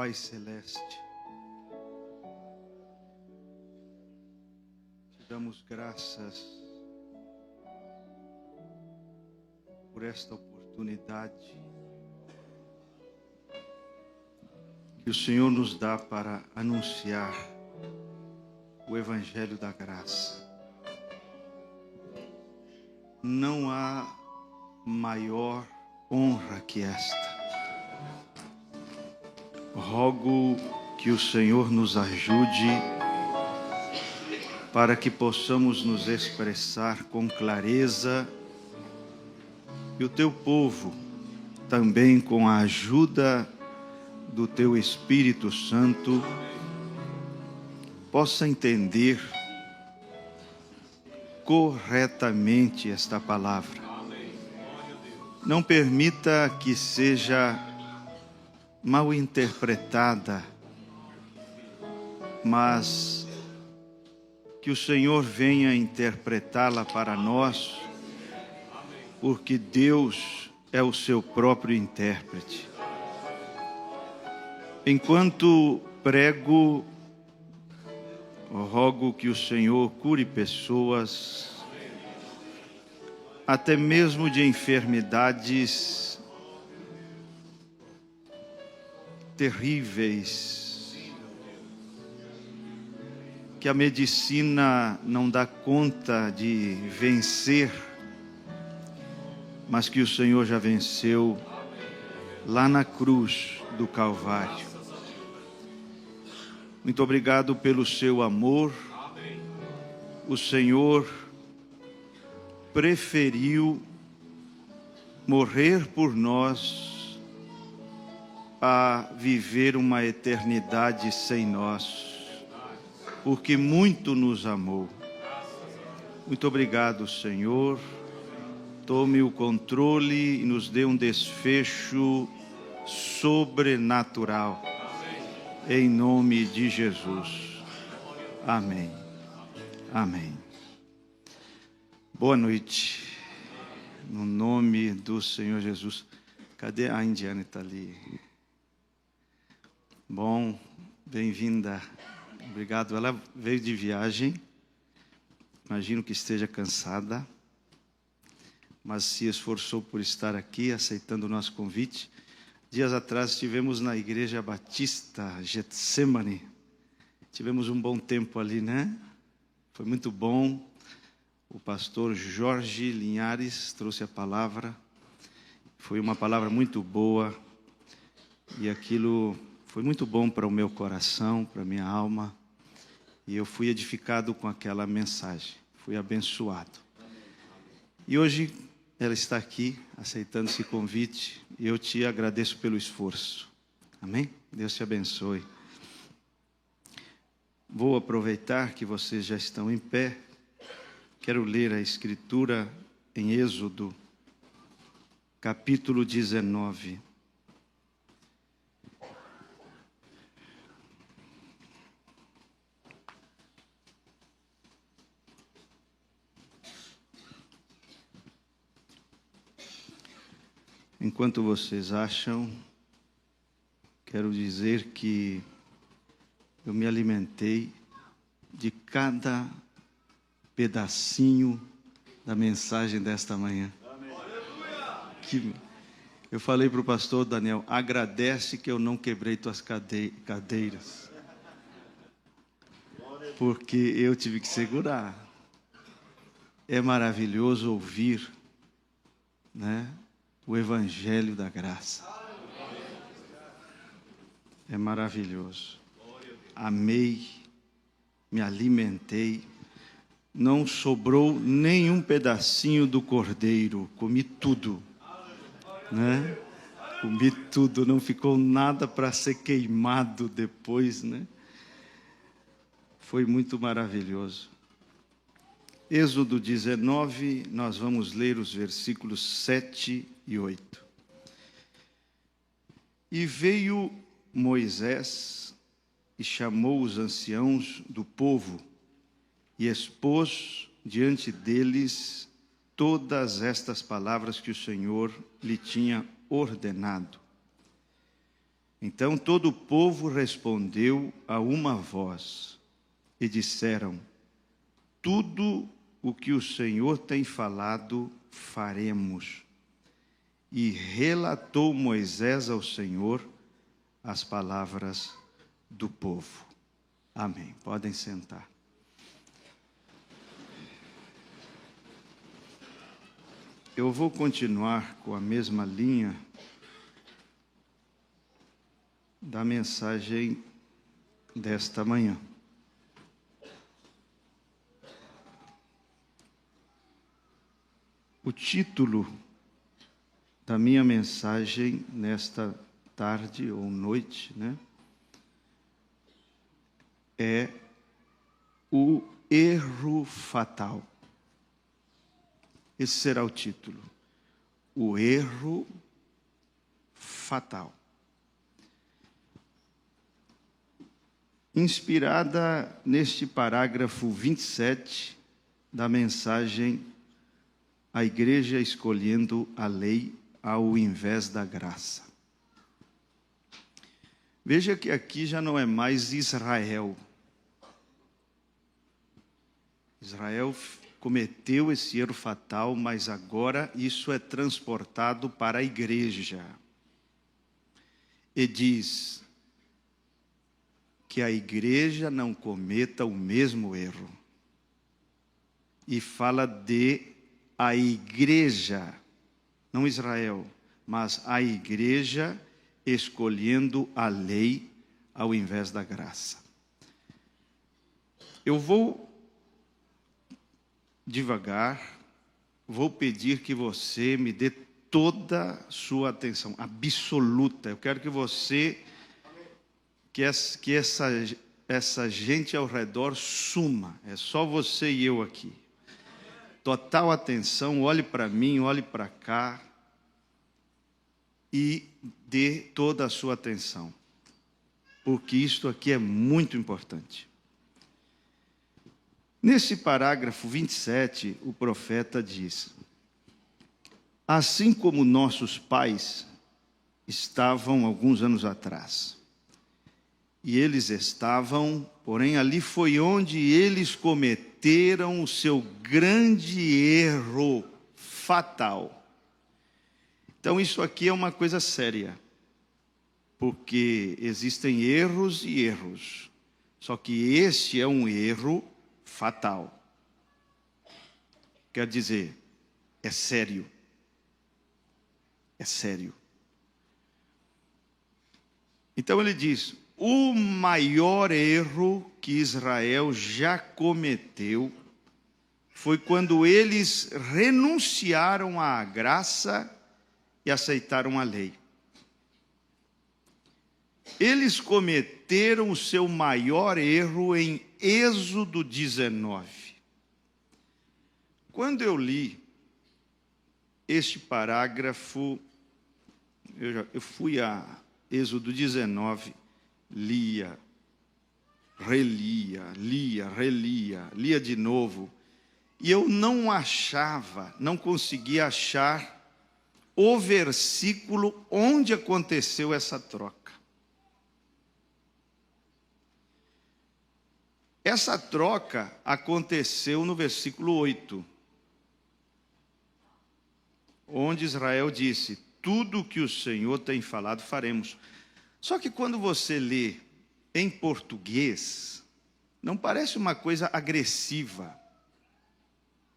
Pai Celeste, te damos graças por esta oportunidade que o Senhor nos dá para anunciar o Evangelho da Graça. Não há maior honra que esta. Rogo que o Senhor nos ajude para que possamos nos expressar com clareza e o teu povo também, com a ajuda do teu Espírito Santo, possa entender corretamente esta palavra. Não permita que seja mal interpretada, mas que o Senhor venha interpretá-la para nós, porque Deus é o seu próprio intérprete. Enquanto prego, rogo que o Senhor cure pessoas, até mesmo de enfermidades terríveis, que a medicina não dá conta de vencer, mas que o Senhor já venceu lá na cruz do Calvário. Muito obrigado pelo seu amor. O Senhor preferiu morrer por nós a viver uma eternidade sem nós, porque muito nos amou. Muito obrigado, Senhor. Tome o controle e nos dê um desfecho sobrenatural. Em nome de Jesus. Amém. Amém. Boa noite. No nome do Senhor Jesus. Cadê a Indiana? Está ali. Bom, bem-vinda. Obrigado. Ela veio de viagem. Imagino que esteja cansada, mas se esforçou por estar aqui, aceitando o nosso convite. Dias atrás estivemos na Igreja Batista Getsemane. Tivemos um bom tempo ali, né? Foi muito bom. O pastor Jorge Linhares trouxe a palavra. Foi uma palavra muito boa. E aquilo foi muito bom para o meu coração, para a minha alma. E eu fui edificado com aquela mensagem. Fui abençoado. E hoje ela está aqui, aceitando esse convite, e eu te agradeço pelo esforço. Amém? Deus te abençoe. Vou aproveitar que vocês já estão em pé. Quero ler a Escritura em Êxodo, capítulo 19. Enquanto vocês acham, quero dizer que eu me alimentei de cada pedacinho da mensagem desta manhã. Eu falei para o pastor Daniel, agradece que eu não quebrei tuas cadeiras, porque eu tive que segurar. É maravilhoso ouvir, né? O Evangelho da Graça. É maravilhoso. Amei, me alimentei. Não sobrou nenhum pedacinho do cordeiro. Comi tudo, né? Comi tudo. Não ficou nada para ser queimado depois, né? Foi muito maravilhoso. Êxodo 19, nós vamos ler os versículos 7 e 8. E veio Moisés e chamou os anciãos do povo e expôs diante deles todas estas palavras que o Senhor lhe tinha ordenado. Então todo o povo respondeu a uma voz e disseram: tudo o que o Senhor tem falado, faremos. E relatou Moisés ao Senhor as palavras do povo. Amém. Podem sentar. Eu vou continuar com a mesma linha da mensagem desta manhã. O título da minha mensagem nesta tarde ou noite, é o erro fatal. Esse será o título. O erro fatal. Inspirada neste parágrafo 27 da mensagem A Igreja Escolhendo a Lei ao invés da graça. Veja que aqui já não é mais Israel. Israel cometeu esse erro fatal, mas agora isso é transportado para a igreja. E diz que a igreja não cometa o mesmo erro. E fala de a igreja, não Israel, mas a igreja escolhendo a lei ao invés da graça. Eu vou devagar, vou pedir que você me dê toda a sua atenção, absoluta. Eu quero que você, que essa gente ao redor suma. É só você e eu aqui. Total atenção, olhe para mim, olhe para cá e dê toda a sua atenção, porque isto aqui é muito importante. Nesse parágrafo 27, o profeta diz: assim como nossos pais estavam alguns anos atrás, e eles estavam, porém ali foi onde eles cometeram o seu grande erro fatal. Então isso aqui é uma coisa séria, porque existem erros e erros, só que este é um erro fatal. Quer dizer, é sério. É sério. Então ele diz: o maior erro que Israel já cometeu foi quando eles renunciaram à graça e aceitaram a lei. Eles cometeram o seu maior erro em Êxodo 19. Quando eu li este parágrafo, eu fui a Êxodo 19, lia, relia, lia de novo, e eu não conseguia achar o versículo onde aconteceu essa troca. Essa troca aconteceu no versículo 8, onde Israel disse: tudo o que o Senhor tem falado faremos. Só que quando você lê em português, não parece uma coisa agressiva.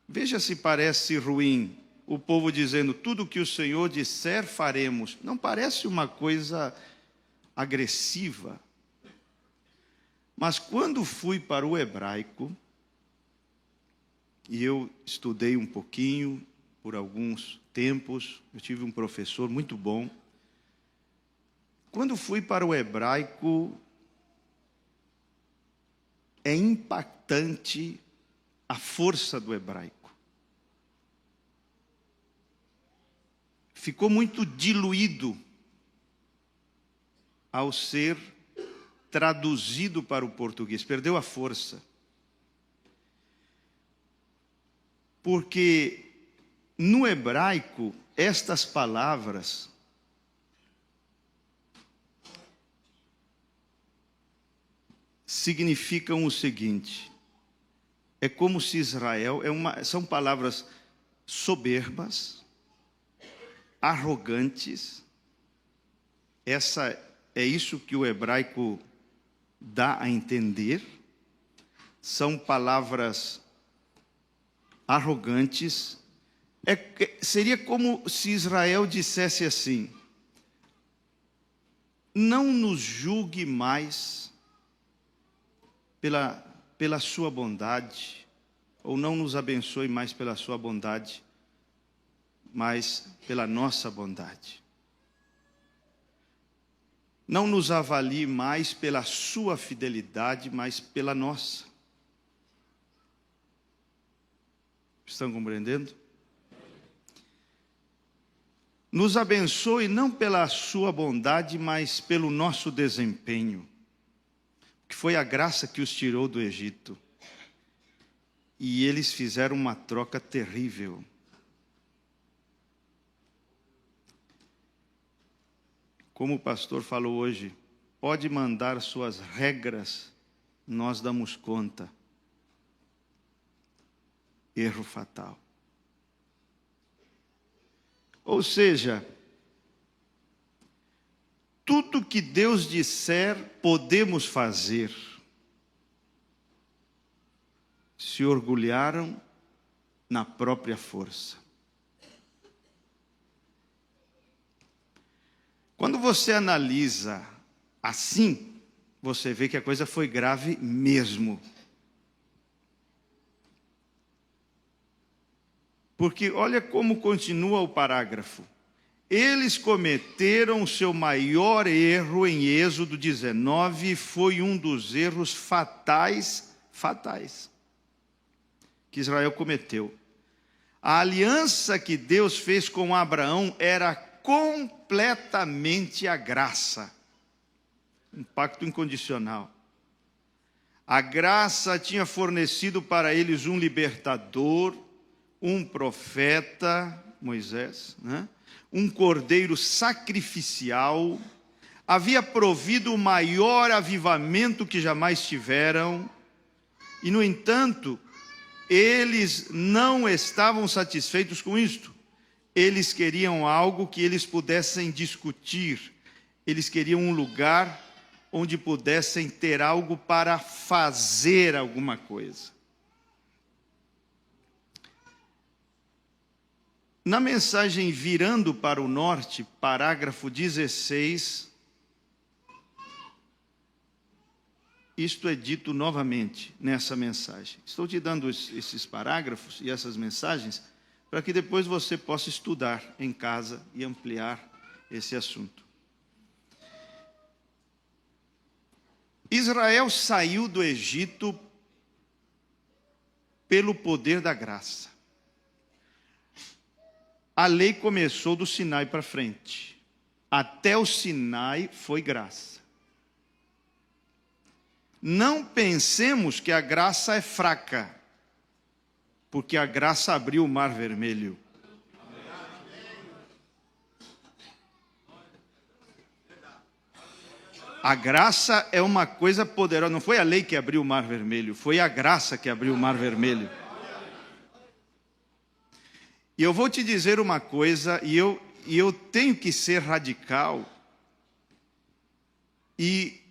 Veja se parece ruim o povo dizendo: tudo o que o Senhor disser faremos. Não parece uma coisa agressiva. Mas quando fui para o hebraico, e eu estudei um pouquinho por alguns tempos, eu tive um professor muito bom. Quando fui para o hebraico, é impactante a força do hebraico. Ficou muito diluído ao ser traduzido para o português, perdeu a força. Porque no hebraico, estas palavras significam o seguinte: é como se Israel, são palavras soberbas, arrogantes. É isso que o hebraico dá a entender. São palavras arrogantes. Seria como se Israel dissesse assim: não nos julgue mais pela sua bondade, ou não nos abençoe mais pela sua bondade, mas pela nossa bondade. Não nos avalie mais pela sua fidelidade, mas pela nossa. Estão compreendendo? Nos abençoe não pela sua bondade, mas pelo nosso desempenho, que foi a graça que os tirou do Egito. E eles fizeram uma troca terrível. Como o pastor falou hoje, pode mandar suas regras, nós damos conta. Erro fatal. Ou seja, tudo que Deus disser, podemos fazer. Se orgulharam na própria força. Quando você analisa assim, você vê que a coisa foi grave mesmo. Porque olha como continua o parágrafo. Eles cometeram o seu maior erro em Êxodo 19, foi um dos erros fatais que Israel cometeu. A aliança que Deus fez com Abraão era completamente a graça. Um pacto incondicional. A graça tinha fornecido para eles um libertador, um profeta, Moisés, né? Um cordeiro sacrificial, havia provido o maior avivamento que jamais tiveram, e no entanto, eles não estavam satisfeitos com isto. Eles queriam algo que eles pudessem discutir, eles queriam um lugar onde pudessem ter algo para fazer alguma coisa. Na mensagem Virando para o Norte, parágrafo 16, isto é dito novamente nessa mensagem. Estou te dando esses parágrafos e essas mensagens para que depois você possa estudar em casa e ampliar esse assunto. Israel saiu do Egito pelo poder da graça. A lei começou do Sinai para frente. Até o Sinai foi graça. Não pensemos que a graça é fraca, porque a graça abriu o Mar Vermelho. A graça é uma coisa poderosa. Não foi a lei que abriu o Mar Vermelho, foi a graça que abriu o Mar Vermelho. E eu vou te dizer uma coisa, e eu tenho que ser radical, e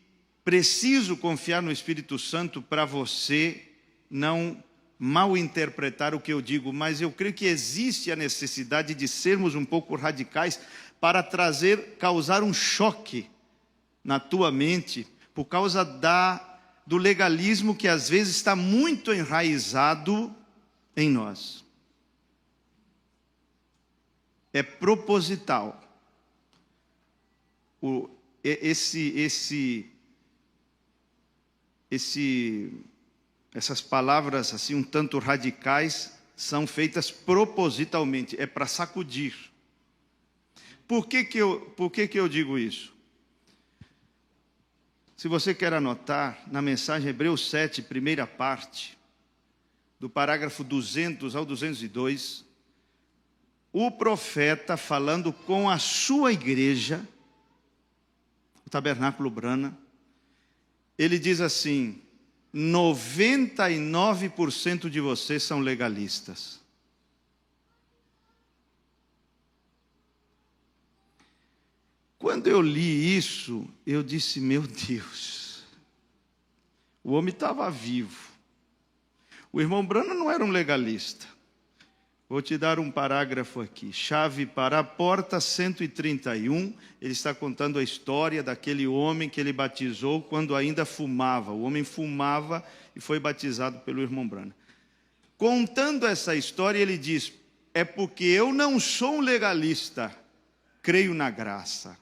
preciso confiar no Espírito Santo para você não mal interpretar o que eu digo, mas eu creio que existe a necessidade de sermos um pouco radicais para causar um choque na tua mente, por causa do legalismo que às vezes está muito enraizado em nós. É proposital. Essas palavras assim um tanto radicais são feitas propositalmente, é para sacudir. Por que que eu digo isso? Se você quer anotar, na mensagem Hebreus 7, primeira parte, do parágrafo 200 ao 202, o profeta falando com a sua igreja, o Tabernáculo Brana, ele diz assim: 99% de vocês são legalistas. Quando eu li isso, eu disse: meu Deus, o homem estava vivo. O irmão Branham não era um legalista. Vou te dar um parágrafo aqui. Chave para a porta 131. Ele está contando a história daquele homem que ele batizou quando ainda fumava. O homem fumava e foi batizado pelo irmão Branham. Contando essa história, ele diz: é porque eu não sou um legalista, creio na graça.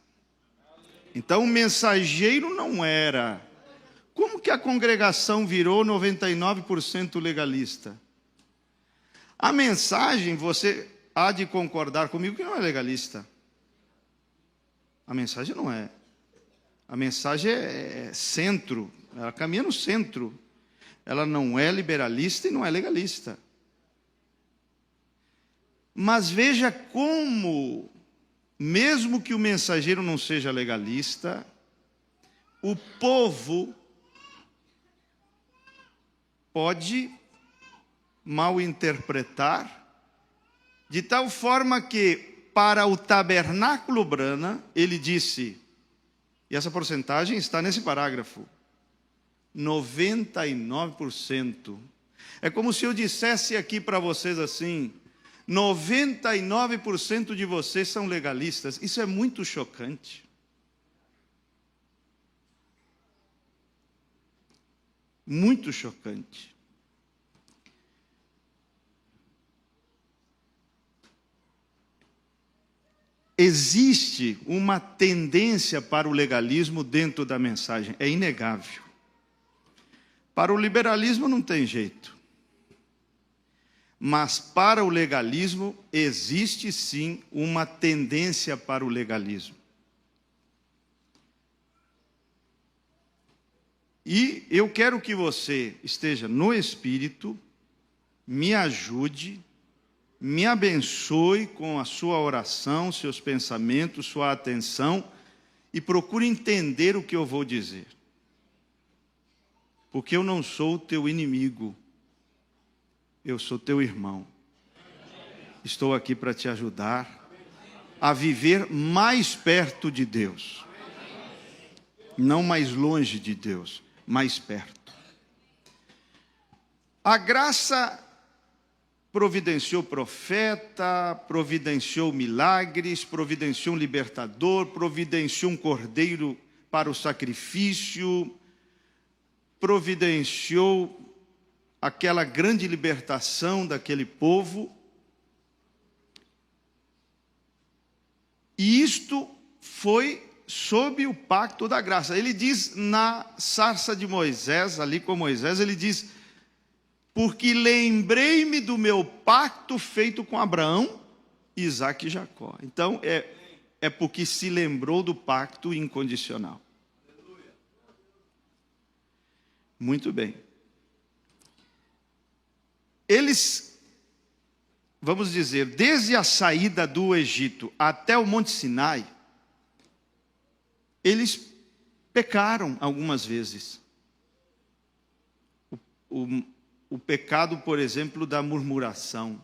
Então o mensageiro não era. Como que a congregação virou 99% legalista? A mensagem, você há de concordar comigo que não é legalista. A mensagem não é. A mensagem é centro, ela caminha no centro. Ela não é liberalista e não é legalista. Mas veja como, mesmo que o mensageiro não seja legalista, o povo pode mal interpretar, de tal forma que, para o tabernáculo Branham, ele disse, e essa porcentagem está nesse parágrafo, 99%. É como se eu dissesse aqui para vocês assim: 99% de vocês são legalistas. Isso é muito chocante. Muito chocante. Existe uma tendência para o legalismo dentro da mensagem, é inegável. Para o liberalismo não tem jeito. Mas para o legalismo existe sim uma tendência para o legalismo. E eu quero que você esteja no Espírito, me ajude, me abençoe com a sua oração, seus pensamentos, sua atenção, e procure entender o que eu vou dizer. Porque eu não sou o teu inimigo, eu sou teu irmão. Estou aqui para te ajudar a viver mais perto de Deus. Não mais longe de Deus, mais perto. A graça providenciou profeta, providenciou milagres, providenciou um libertador, providenciou um cordeiro para o sacrifício, providenciou aquela grande libertação daquele povo. E isto foi sob o pacto da graça. Ele diz na sarça de Moisés, ali com Moisés, ele diz: porque lembrei-me do meu pacto feito com Abraão, Isaque e Jacó. Então, é porque se lembrou do pacto incondicional. Muito bem. Eles, vamos dizer, desde a saída do Egito até o Monte Sinai, eles pecaram algumas vezes. O pecado, por exemplo, da murmuração.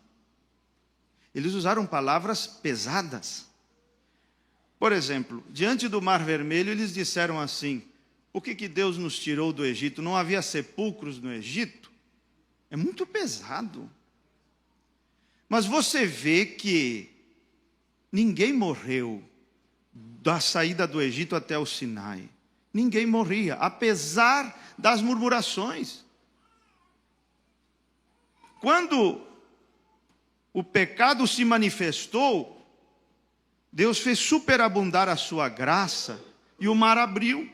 Eles usaram palavras pesadas. Por exemplo, diante do Mar Vermelho, eles disseram assim: por que Deus nos tirou do Egito? Não havia sepulcros no Egito? É muito pesado. Mas você vê que ninguém morreu da saída do Egito até o Sinai. Ninguém morria, apesar das murmurações. Quando o pecado se manifestou, Deus fez superabundar a sua graça e o mar abriu.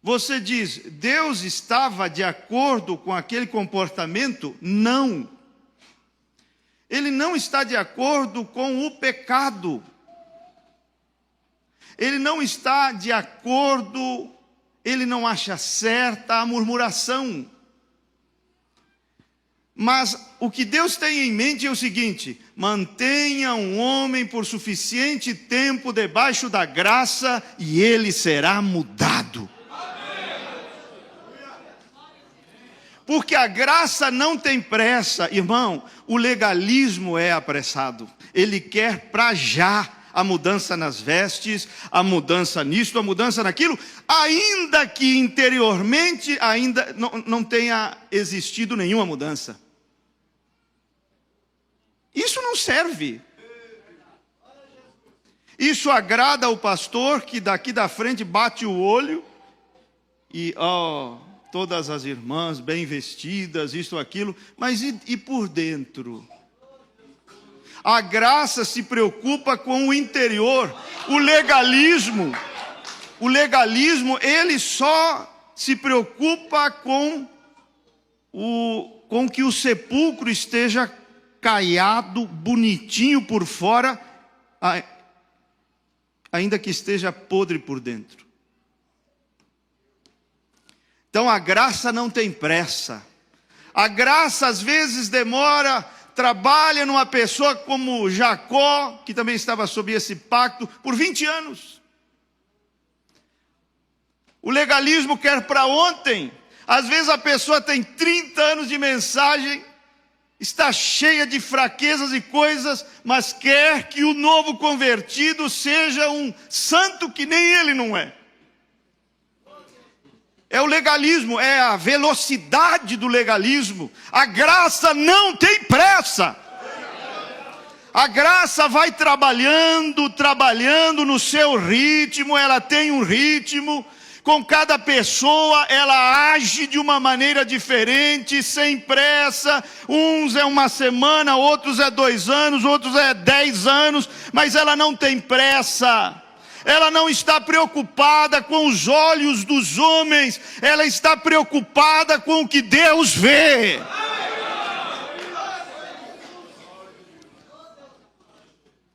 Você diz, Deus estava de acordo com aquele comportamento? Não. Ele não está de acordo com o pecado. Ele não está de acordo, ele não acha certa a murmuração. Mas o que Deus tem em mente é o seguinte: mantenha um homem por suficiente tempo debaixo da graça e ele será mudado. Porque a graça não tem pressa, irmão. O legalismo é apressado. Ele quer para já a mudança nas vestes, a mudança nisto, a mudança naquilo, ainda que interiormente ainda não tenha existido nenhuma mudança. Isso não serve. Isso agrada ao pastor que daqui da frente bate o olho e, todas as irmãs bem vestidas, isto, aquilo, mas e por dentro? A graça se preocupa com o interior. O legalismo, ele só se preocupa com que o sepulcro esteja caiado, bonitinho por fora, ainda que esteja podre por dentro. Então a graça não tem pressa. A graça às vezes demora, trabalha numa pessoa como Jacó, que também estava sob esse pacto, por 20 anos. O legalismo quer para ontem. Às vezes a pessoa tem 30 anos de mensagem, está cheia de fraquezas e coisas, mas quer que o novo convertido seja um santo que nem ele não é. É o legalismo, é a velocidade do legalismo. A graça não tem pressa. A graça vai trabalhando no seu ritmo, ela tem um ritmo. Com cada pessoa ela age de uma maneira diferente, sem pressa. Uns é uma semana, outros é 2 anos, outros é 10 anos, mas ela não tem pressa. Ela não está preocupada com os olhos dos homens, ela está preocupada com o que Deus vê.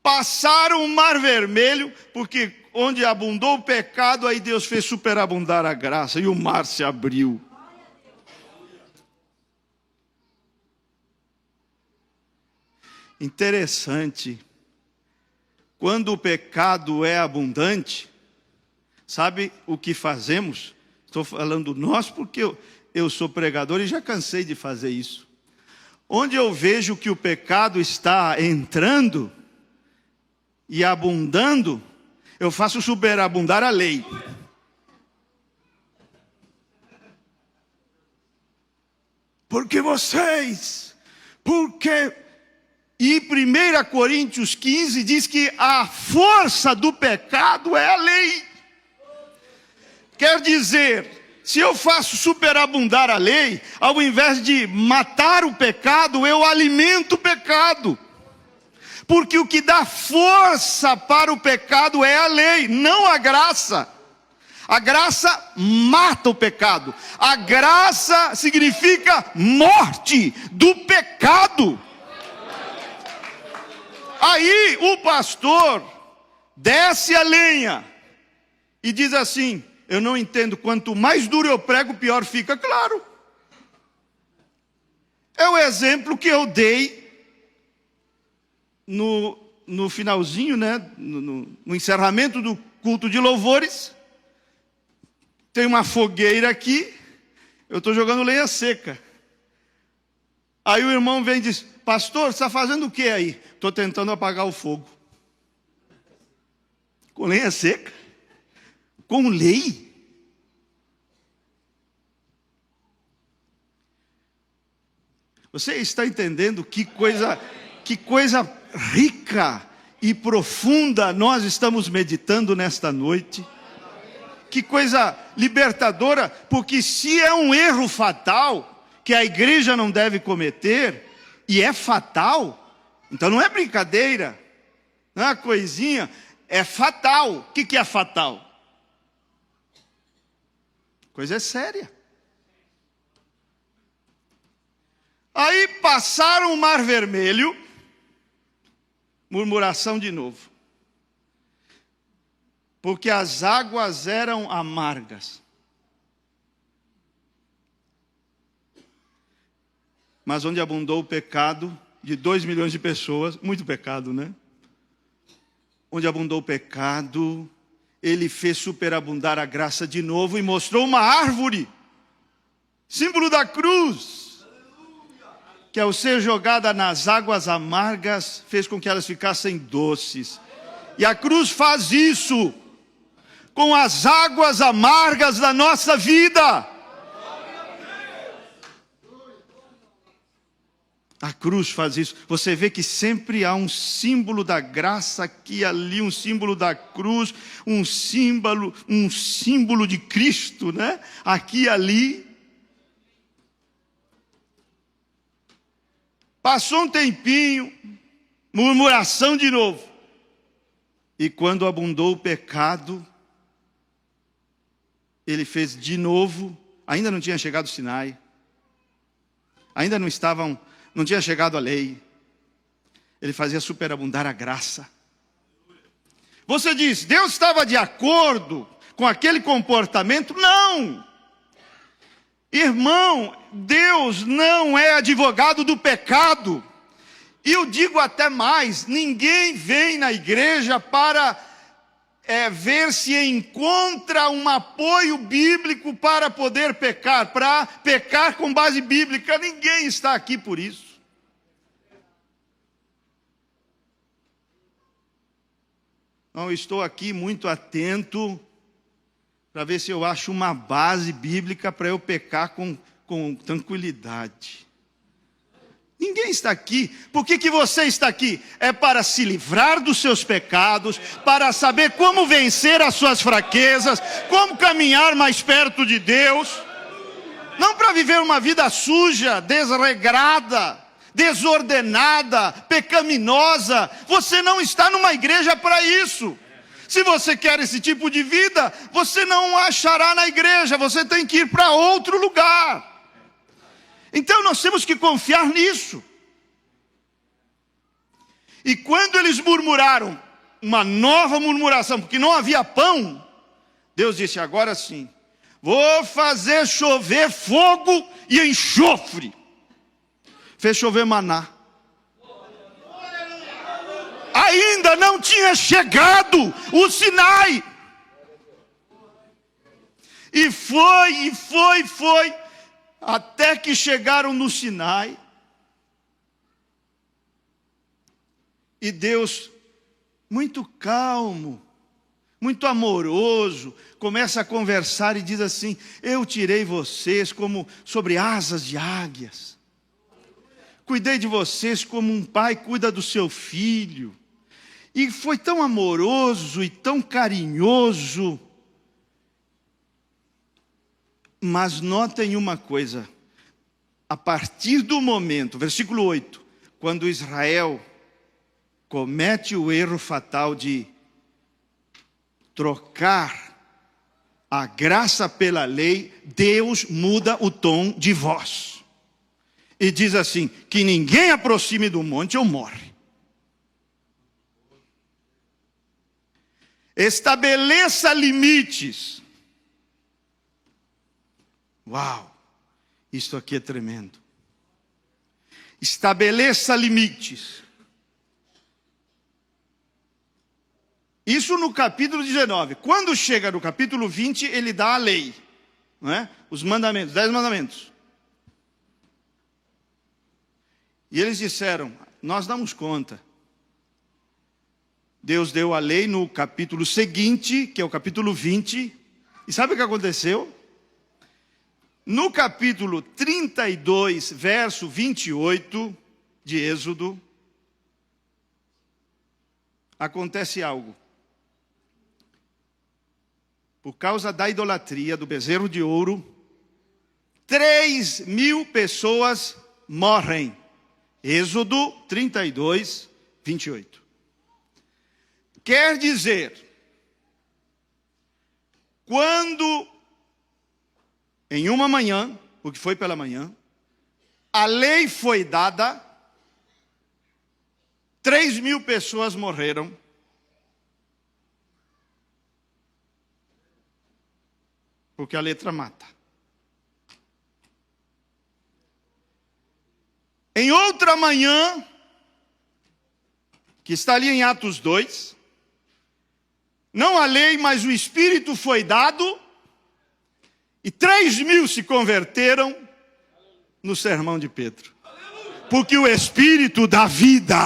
Passaram o mar vermelho, porque onde abundou o pecado, aí Deus fez superabundar a graça, e o mar se abriu. Interessante. Quando o pecado é abundante, sabe o que fazemos? Estou falando nós porque eu sou pregador e já cansei de fazer isso. Onde eu vejo que o pecado está entrando e abundando, eu faço superabundar a lei. Porque E 1 Coríntios 15 diz que a força do pecado é a lei. Quer dizer, se eu faço superabundar a lei, ao invés de matar o pecado, eu alimento o pecado. Porque o que dá força para o pecado é a lei, não a graça. A graça mata o pecado. A graça significa morte do pecado. Aí o pastor desce a lenha e diz assim: eu não entendo, quanto mais duro eu prego, pior fica. Claro. É o exemplo que eu dei no finalzinho, né? No encerramento do culto de louvores. Tem uma fogueira aqui, eu estou jogando lenha seca. Aí o irmão vem e diz: pastor, você está fazendo o que aí? Estou tentando apagar o fogo. Com lenha seca? Com lei? Você está entendendo que coisa rica e profunda nós estamos meditando nesta noite? Que coisa libertadora, porque se é um erro fatal que a igreja não deve cometer, e é fatal, então não é brincadeira, não é uma coisinha, é fatal. O que é fatal? Coisa séria. Aí passaram o mar vermelho, murmuração de novo. Porque as águas eram amargas. mas onde abundou o pecado de 2 milhões de pessoas, muito pecado, né? Onde abundou o pecado, ele fez superabundar a graça de novo e mostrou uma árvore, símbolo da cruz, que ao ser jogada nas águas amargas, fez com que elas ficassem doces. E a cruz faz isso com as águas amargas da nossa vida. A cruz faz isso. Você vê que sempre há um símbolo da graça aqui e ali, um símbolo da cruz, um símbolo de Cristo, né? Aqui e ali. Passou um tempinho, murmuração de novo. E quando abundou o pecado, ele fez de novo. Ainda não tinha chegado o Sinai. Ainda não tinha chegado a lei. Ele fazia superabundar a graça. Você diz, Deus estava de acordo com aquele comportamento? Não! Irmão, Deus não é advogado do pecado. E eu digo até mais, ninguém vem na igreja para ver se encontra um apoio bíblico para poder pecar, para pecar com base bíblica. Ninguém está aqui por isso. Não, estou aqui muito atento para ver se eu acho uma base bíblica para eu pecar com tranquilidade. Ninguém está aqui. Por que você está aqui? É para se livrar dos seus pecados, para saber como vencer as suas fraquezas, como caminhar mais perto de Deus. Não para viver uma vida suja, desregrada, desordenada, pecaminosa. Você não está numa igreja para isso. Se você quer esse tipo de vida, você não achará na igreja, você tem que ir para outro lugar. Então nós temos que confiar nisso. E quando eles murmuraram, uma nova murmuração, porque não havia pão, Deus disse, agora sim, vou fazer chover fogo e enxofre. Fez chover maná. Ainda não tinha chegado o Sinai. E foi, até que chegaram no Sinai. E Deus, muito calmo, muito amoroso, começa a conversar e diz assim, eu tirei vocês como sobre asas de águias. Cuidei de vocês como um pai cuida do seu filho. E foi tão amoroso e tão carinhoso. Mas notem uma coisa. A partir do momento, versículo 8. Quando Israel comete o erro fatal de trocar a graça pela lei, Deus muda o tom de voz. E diz assim, que ninguém aproxime do monte ou morre. Estabeleça limites. Uau, isto aqui é tremendo. Estabeleça limites. Isso no capítulo 19. Quando chega no capítulo 20, ele dá a lei. Não é? Os mandamentos, 10 mandamentos. E eles disseram, nós damos conta. Deus deu a lei no capítulo seguinte, que é o capítulo 20. E sabe o que aconteceu? No capítulo 32, verso 28 de Êxodo, acontece algo. Por causa da idolatria do bezerro de ouro, 3.000 pessoas morrem. Êxodo 32, 28. Quer dizer, quando em uma manhã, porque foi pela manhã, a lei foi dada, 3.000 pessoas morreram. Porque a letra mata. Em outra manhã, que está ali em Atos 2, não a lei, mas o Espírito foi dado, e 3.000 se converteram no sermão de Pedro. Porque o Espírito dá vida.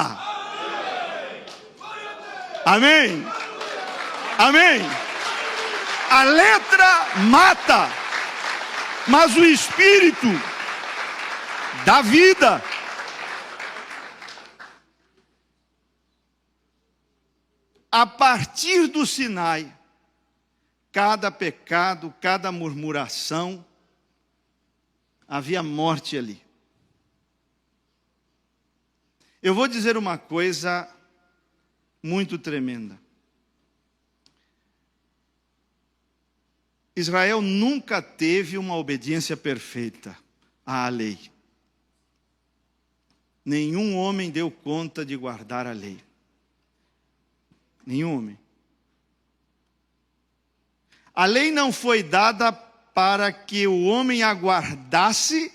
Amém? Amém? A letra mata, mas o Espírito dá vida. A partir do Sinai, cada pecado, cada murmuração, havia morte ali. Eu vou dizer uma coisa muito tremenda. Israel nunca teve uma obediência perfeita à lei. Nenhum homem deu conta de guardar a lei. Nenhum homem. A lei não foi dada para que o homem a guardasse,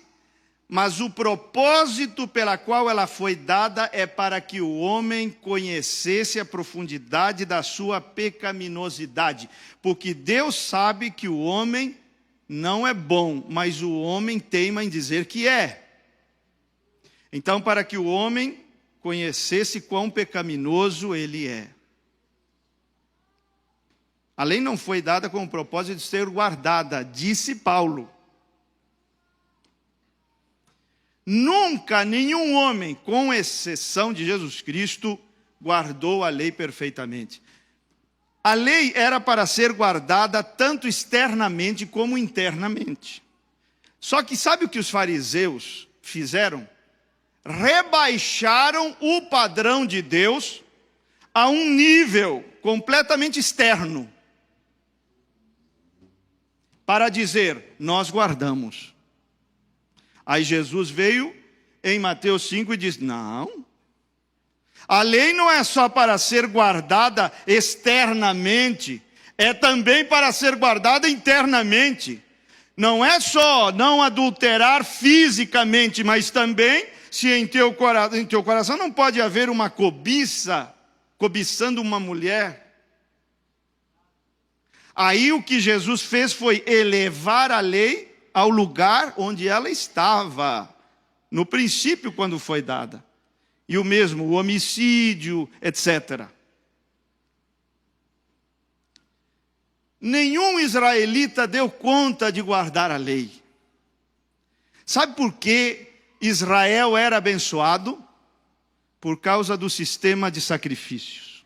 mas o propósito pela qual ela foi dada é para que o homem conhecesse a profundidade da sua pecaminosidade. Porque Deus sabe que o homem não é bom, mas o homem teima em dizer que é. Então, para que o homem conhecesse quão pecaminoso ele é. A lei não foi dada com o propósito de ser guardada, disse Paulo. Nunca nenhum homem, com exceção de Jesus Cristo, guardou a lei perfeitamente. A lei era para ser guardada tanto externamente como internamente. Só que sabe o que os fariseus fizeram? Rebaixaram o padrão de Deus a um nível completamente externo. Para dizer, nós guardamos. Aí Jesus veio em Mateus 5 e disse, não. A lei não é só para ser guardada externamente, é também para ser guardada internamente. Não é só não adulterar fisicamente, mas também, se em teu coração não pode haver uma cobiça, cobiçando uma mulher. Aí o que Jesus fez foi elevar a lei ao lugar onde ela estava, no princípio quando foi dada. E o mesmo, o homicídio, etc. Nenhum israelita deu conta de guardar a lei. Sabe por que Israel era abençoado? Por causa do sistema de sacrifícios.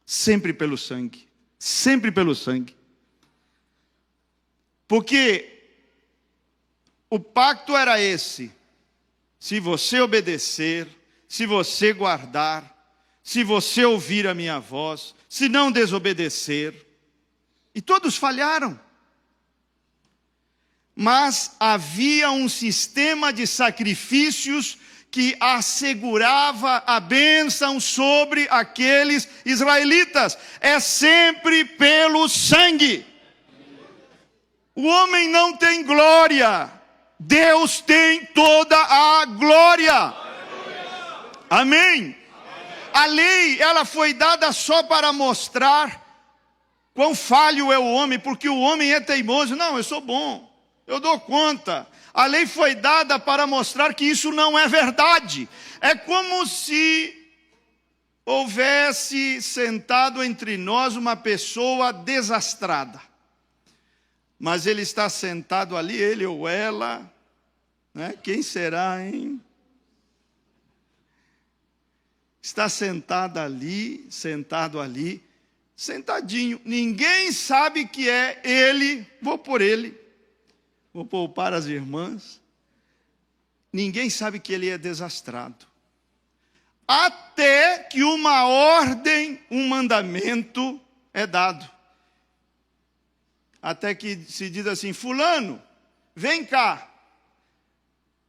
Sempre pelo sangue. Sempre pelo sangue. Porque o pacto era esse: se você obedecer, se você guardar, se você ouvir a minha voz, se não desobedecer. E todos falharam. Mas havia um sistema de sacrifícios que assegurava a bênção sobre aqueles israelitas. É sempre pelo sangue. O homem não tem glória. Deus tem toda a glória. Amém? A lei, ela foi dada só para mostrar quão falho é o homem, porque o homem é teimoso. Não, eu sou bom, eu dou conta. A lei foi dada para mostrar que isso não é verdade. É como se houvesse sentado entre nós uma pessoa desastrada. Mas ele está sentado ali, ele ou ela, né? Quem será, hein? Está sentado ali, sentadinho. Ninguém sabe que é ele, vou por ele. Vou poupar as irmãs. Ninguém sabe que ele é desastrado. Até que uma ordem, um mandamento é dado. Até que se diz assim, fulano, vem cá.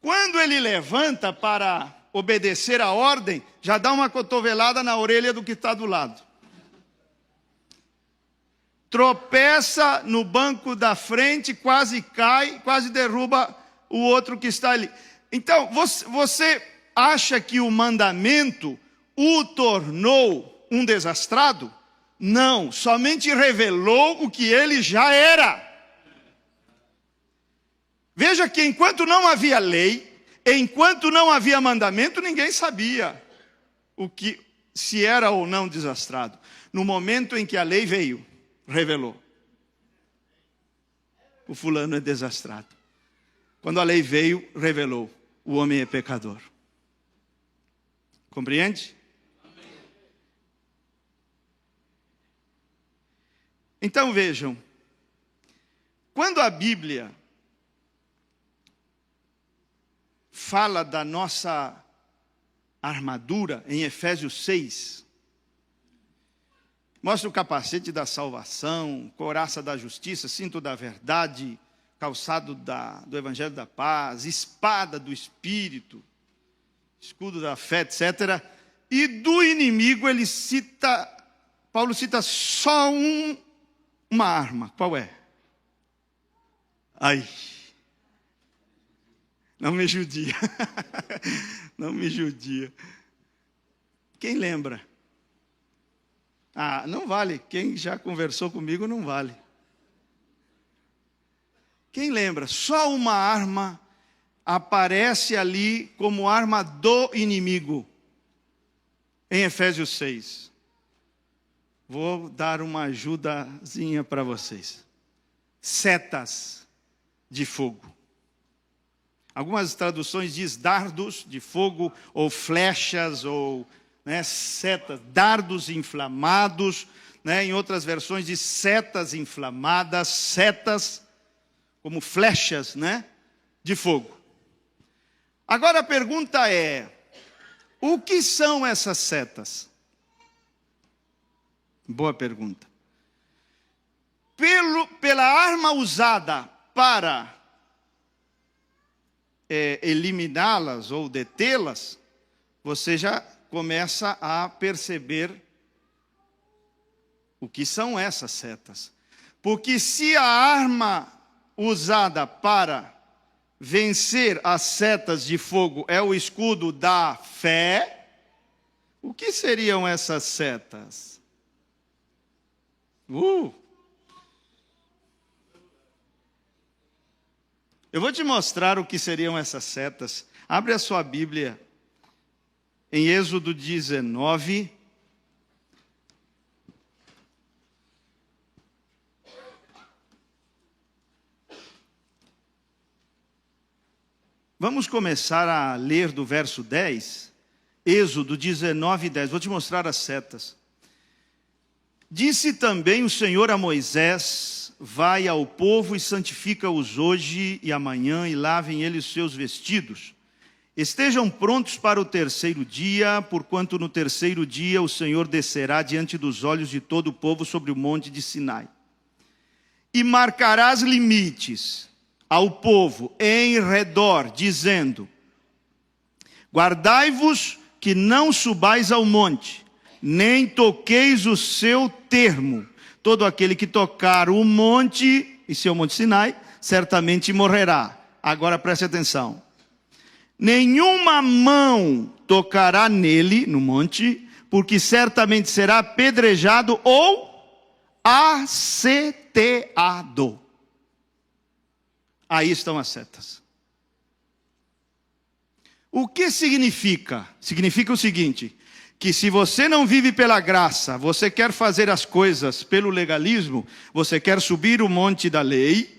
Quando ele levanta para obedecer a ordem, já dá uma cotovelada na orelha do que está do lado. Tropeça no banco da frente, quase cai, quase derruba o outro que está ali. Então, você acha que o mandamento o tornou um desastrado? Não, somente revelou o que ele já era. Veja que enquanto não havia lei, enquanto não havia mandamento, ninguém sabia se era ou não desastrado. No momento em que a lei veio, revelou. O fulano é desastrado. Quando a lei veio, revelou. O homem é pecador. Compreende? Então vejam, quando a Bíblia fala da nossa armadura em Efésios 6, mostra o capacete da salvação, couraça da justiça, cinto da verdade, calçado do evangelho da paz, espada do Espírito, escudo da fé, etc. E do inimigo Paulo cita só uma arma. Qual é? Ai, não me judia. Não me judia. Quem lembra? Não vale. Quem já conversou comigo não vale. Quem lembra? Só uma arma aparece ali como arma do inimigo. Em Efésios 6. Vou dar uma ajudazinha para vocês. Setas de fogo. Algumas traduções diz dardos de fogo, ou flechas, ou setas, dardos inflamados. Em outras versões diz setas inflamadas, setas como flechas de fogo. Agora a pergunta é, o que são essas setas? Boa pergunta. Pela arma usada para eliminá-las ou detê-las, você já começa a perceber o que são essas setas. Porque se a arma usada para vencer as setas de fogo é o escudo da fé, o que seriam essas setas? Eu vou te mostrar o que seriam essas setas. Abre a sua Bíblia em Êxodo 19. Vamos começar a ler do verso 10. Êxodo 19, 10. Vou te mostrar as setas. Disse também o Senhor a Moisés: vai ao povo e santifica-os hoje e amanhã, e lavem eles os seus vestidos. Estejam prontos para o terceiro dia, porquanto no terceiro dia o Senhor descerá diante dos olhos de todo o povo sobre o monte de Sinai. E marcarás limites ao povo em redor, dizendo: guardai-vos que não subais ao monte, nem toqueis o seu termo. Todo aquele que tocar o monte, e seu monte Sinai, certamente morrerá. Agora preste atenção. Nenhuma mão tocará nele, no monte, porque certamente será apedrejado ou aceteado. Aí estão as setas. O que significa? Significa o seguinte: que se você não vive pela graça, você quer fazer as coisas pelo legalismo, você quer subir o monte da lei,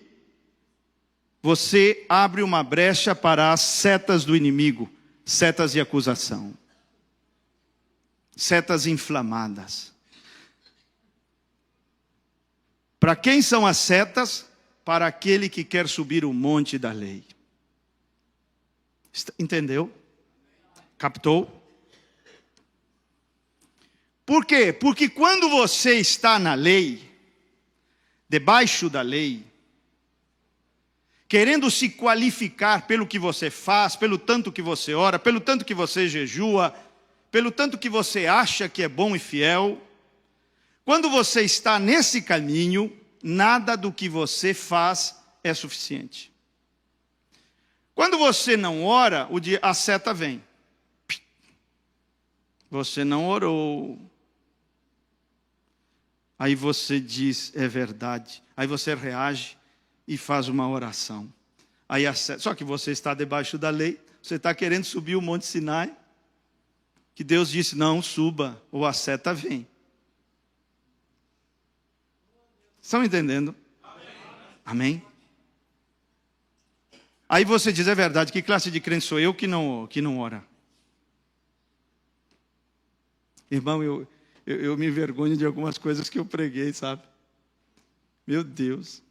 você abre uma brecha para as setas do inimigo, setas de acusação, setas inflamadas. Para quem são as setas? Para aquele que quer subir o monte da lei. Entendeu? Captou? Por quê? Porque quando você está na lei, debaixo da lei, querendo se qualificar pelo que você faz, pelo tanto que você ora, pelo tanto que você jejua, pelo tanto que você acha que é bom e fiel, quando você está nesse caminho, nada do que você faz é suficiente. Quando você não ora, a seta vem. Você não orou. Aí você diz, é verdade. Aí você reage e faz uma oração. Aí só que você está debaixo da lei. Você está querendo subir o Monte Sinai. Que Deus disse, não, suba, ou a seta vem. Estão entendendo? Amém? Aí você diz, é verdade, que classe de crente sou eu que não ora? Irmão, eu me envergonho de algumas coisas que eu preguei, sabe? Meu Deus.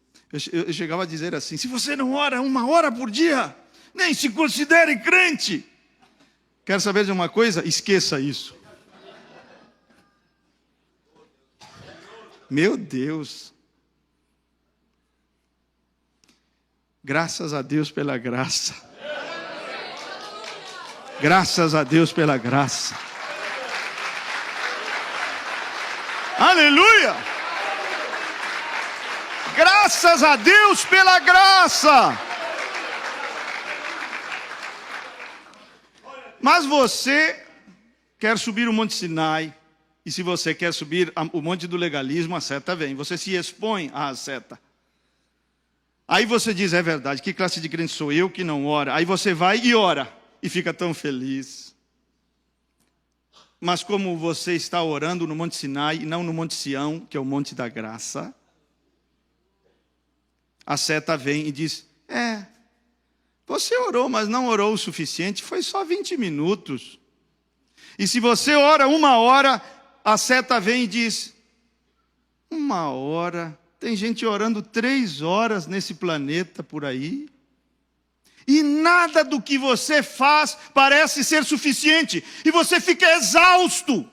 Eu chegava a dizer assim, se você não ora 1 hora por dia, nem se considere crente. Quer saber de uma coisa? Esqueça isso. Meu Deus. Graças a Deus pela graça. Graças a Deus pela graça. Aleluia! Graças a Deus pela graça. Mas você quer subir o Monte Sinai, e se você quer subir o Monte do Legalismo, a seta vem. Você se expõe à seta. Aí você diz, é verdade, que classe de crente sou eu que não ora? Aí você vai e ora, e fica tão feliz. Mas como você está orando no Monte Sinai, e não no Monte Sião, que é o Monte da Graça, a seta vem e diz, você orou, mas não orou o suficiente, foi só 20 minutos. E se você ora 1 hora, a seta vem e diz, 1 hora... Tem gente orando 3 horas nesse planeta por aí. E nada do que você faz parece ser suficiente. E você fica exausto.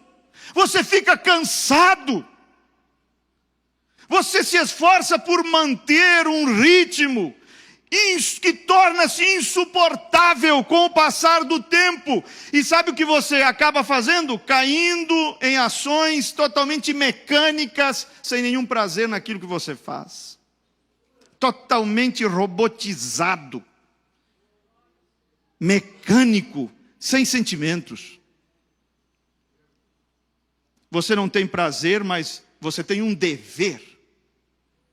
Você fica cansado. Você se esforça por manter um ritmo que torna-se insuportável com o passar do tempo. E sabe o que você acaba fazendo? Caindo em ações totalmente mecânicas, sem nenhum prazer naquilo que você faz. Totalmente robotizado. Mecânico, sem sentimentos. Você não tem prazer, mas você tem um dever.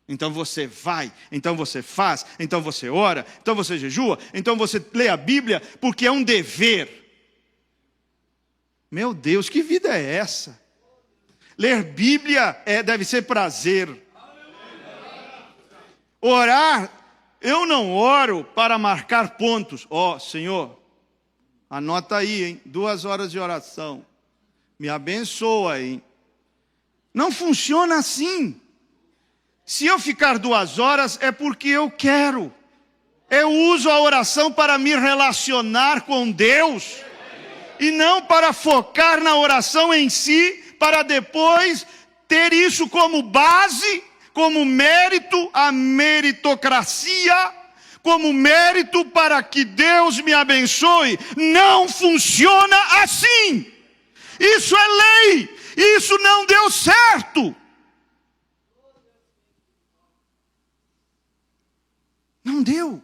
Então você vai, então você faz, então você ora, então você jejua, então você lê a Bíblia, porque é um dever. Meu Deus, que vida é essa? Ler Bíblia deve ser prazer. Orar, eu não oro para marcar pontos. Senhor, anota aí, hein? 2 horas de oração. Me abençoa, hein? Não funciona assim. Se eu ficar 2 horas, é porque eu quero. Eu uso a oração para me relacionar com Deus. E não para focar na oração em si, para depois ter isso como base, como mérito, a meritocracia, como mérito para que Deus me abençoe. Não funciona assim. Isso é lei. Isso não deu certo. Não deu.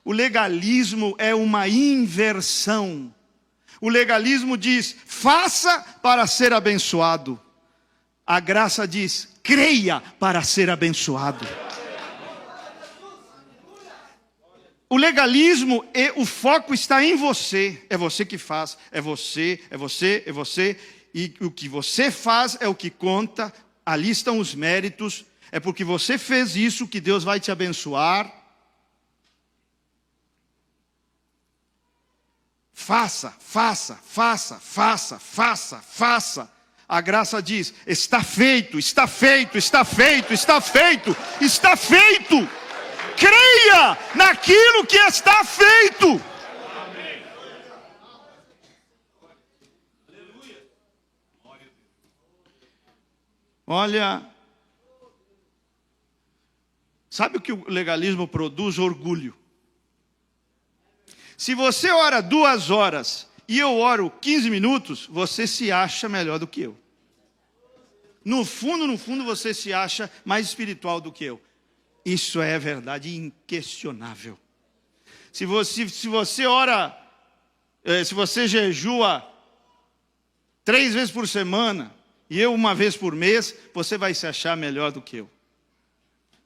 O legalismo é uma inversão. O legalismo diz, faça para ser abençoado. A graça diz, creia para ser abençoado. O legalismo, o foco está em você. É você que faz, é você. E o que você faz é o que conta. Ali estão os méritos. É porque você fez isso que Deus vai te abençoar. Faça. A graça diz, está feito. Creia naquilo que está feito. Olha, sabe o que o legalismo produz? Orgulho. Se você ora 2 horas e eu oro 15 minutos, você se acha melhor do que eu. No fundo, você se acha mais espiritual do que eu. Isso é verdade inquestionável. Se você ora se você jejua 3 vezes por semana e eu 1 vez por mês, você vai se achar melhor do que eu,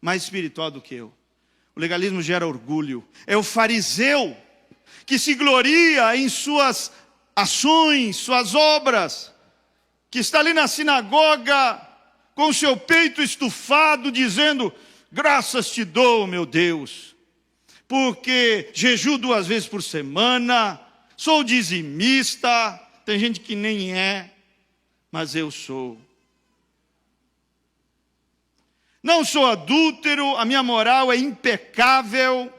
mais espiritual do que eu. O legalismo gera orgulho. É o fariseu que se gloria em suas ações, suas obras, que está ali na sinagoga com seu peito estufado, dizendo: graças te dou, meu Deus, porque jejuo 2 vezes por semana, sou dizimista. Tem gente que nem é, mas eu sou. Não sou adúltero, a minha moral é impecável.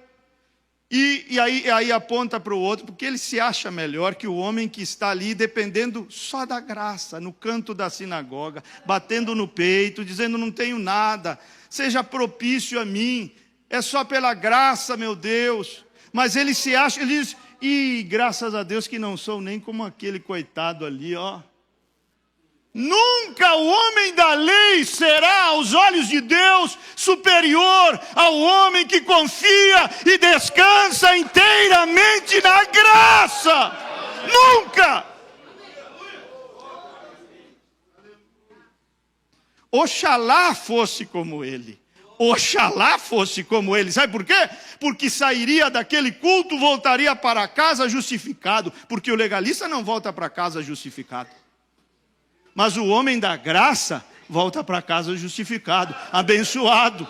E aí aponta para o outro, porque ele se acha melhor que o homem que está ali dependendo só da graça, no canto da sinagoga, batendo no peito, dizendo: não tenho nada, seja propício a mim, é só pela graça, meu Deus. Mas ele se acha, ele diz: e graças a Deus que não sou nem como aquele coitado ali, ó. Nunca o homem da lei será, aos olhos de Deus, superior ao homem que confia e descansa inteiramente na graça. Nunca! Oxalá fosse como ele. Oxalá fosse como ele. Sabe por quê? Porque sairia daquele culto, voltaria para casa justificado. Porque o legalista não volta para casa justificado. Mas o homem da graça volta para casa justificado, abençoado.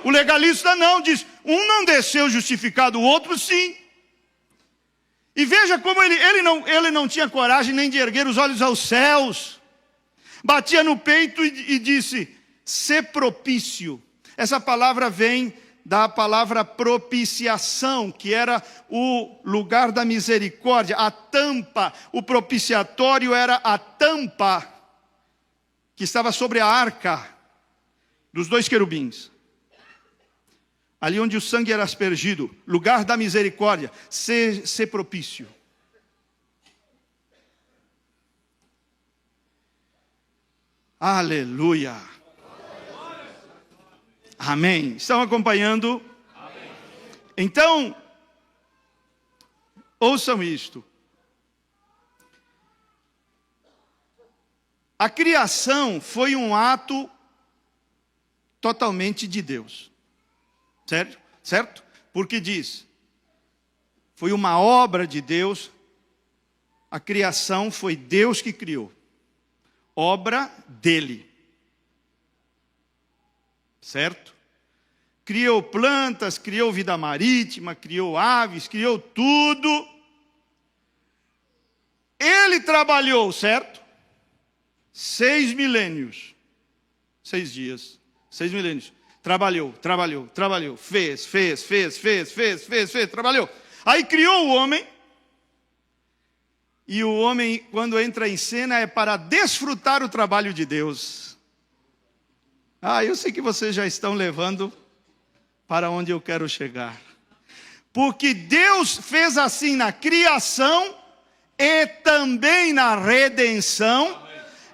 O legalista não, diz: um não desceu justificado, o outro sim. E veja como ele não tinha coragem nem de erguer os olhos aos céus. Batia no peito e disse: ser propício. Essa palavra vem da palavra propiciação, que era o lugar da misericórdia, a tampa. O propiciatório era a tampa que estava sobre a arca dos 2 querubins. Ali onde o sangue era aspergido, lugar da misericórdia, ser propício. Aleluia. Amém. Estão acompanhando? Amém. Então, ouçam isto. A criação foi um ato totalmente de Deus. Certo? Porque diz, foi uma obra de Deus. A criação foi Deus que criou. Obra dele. Certo? Criou plantas, criou vida marítima, criou aves, criou tudo. Ele trabalhou, certo? 6 milênios. 6 dias. 6 milênios. Trabalhou. Fez, trabalhou. Aí criou o homem. E o homem, quando entra em cena, é para desfrutar o trabalho de Deus. Eu sei que vocês já estão levando para onde eu quero chegar. Porque Deus fez assim na criação e também na redenção.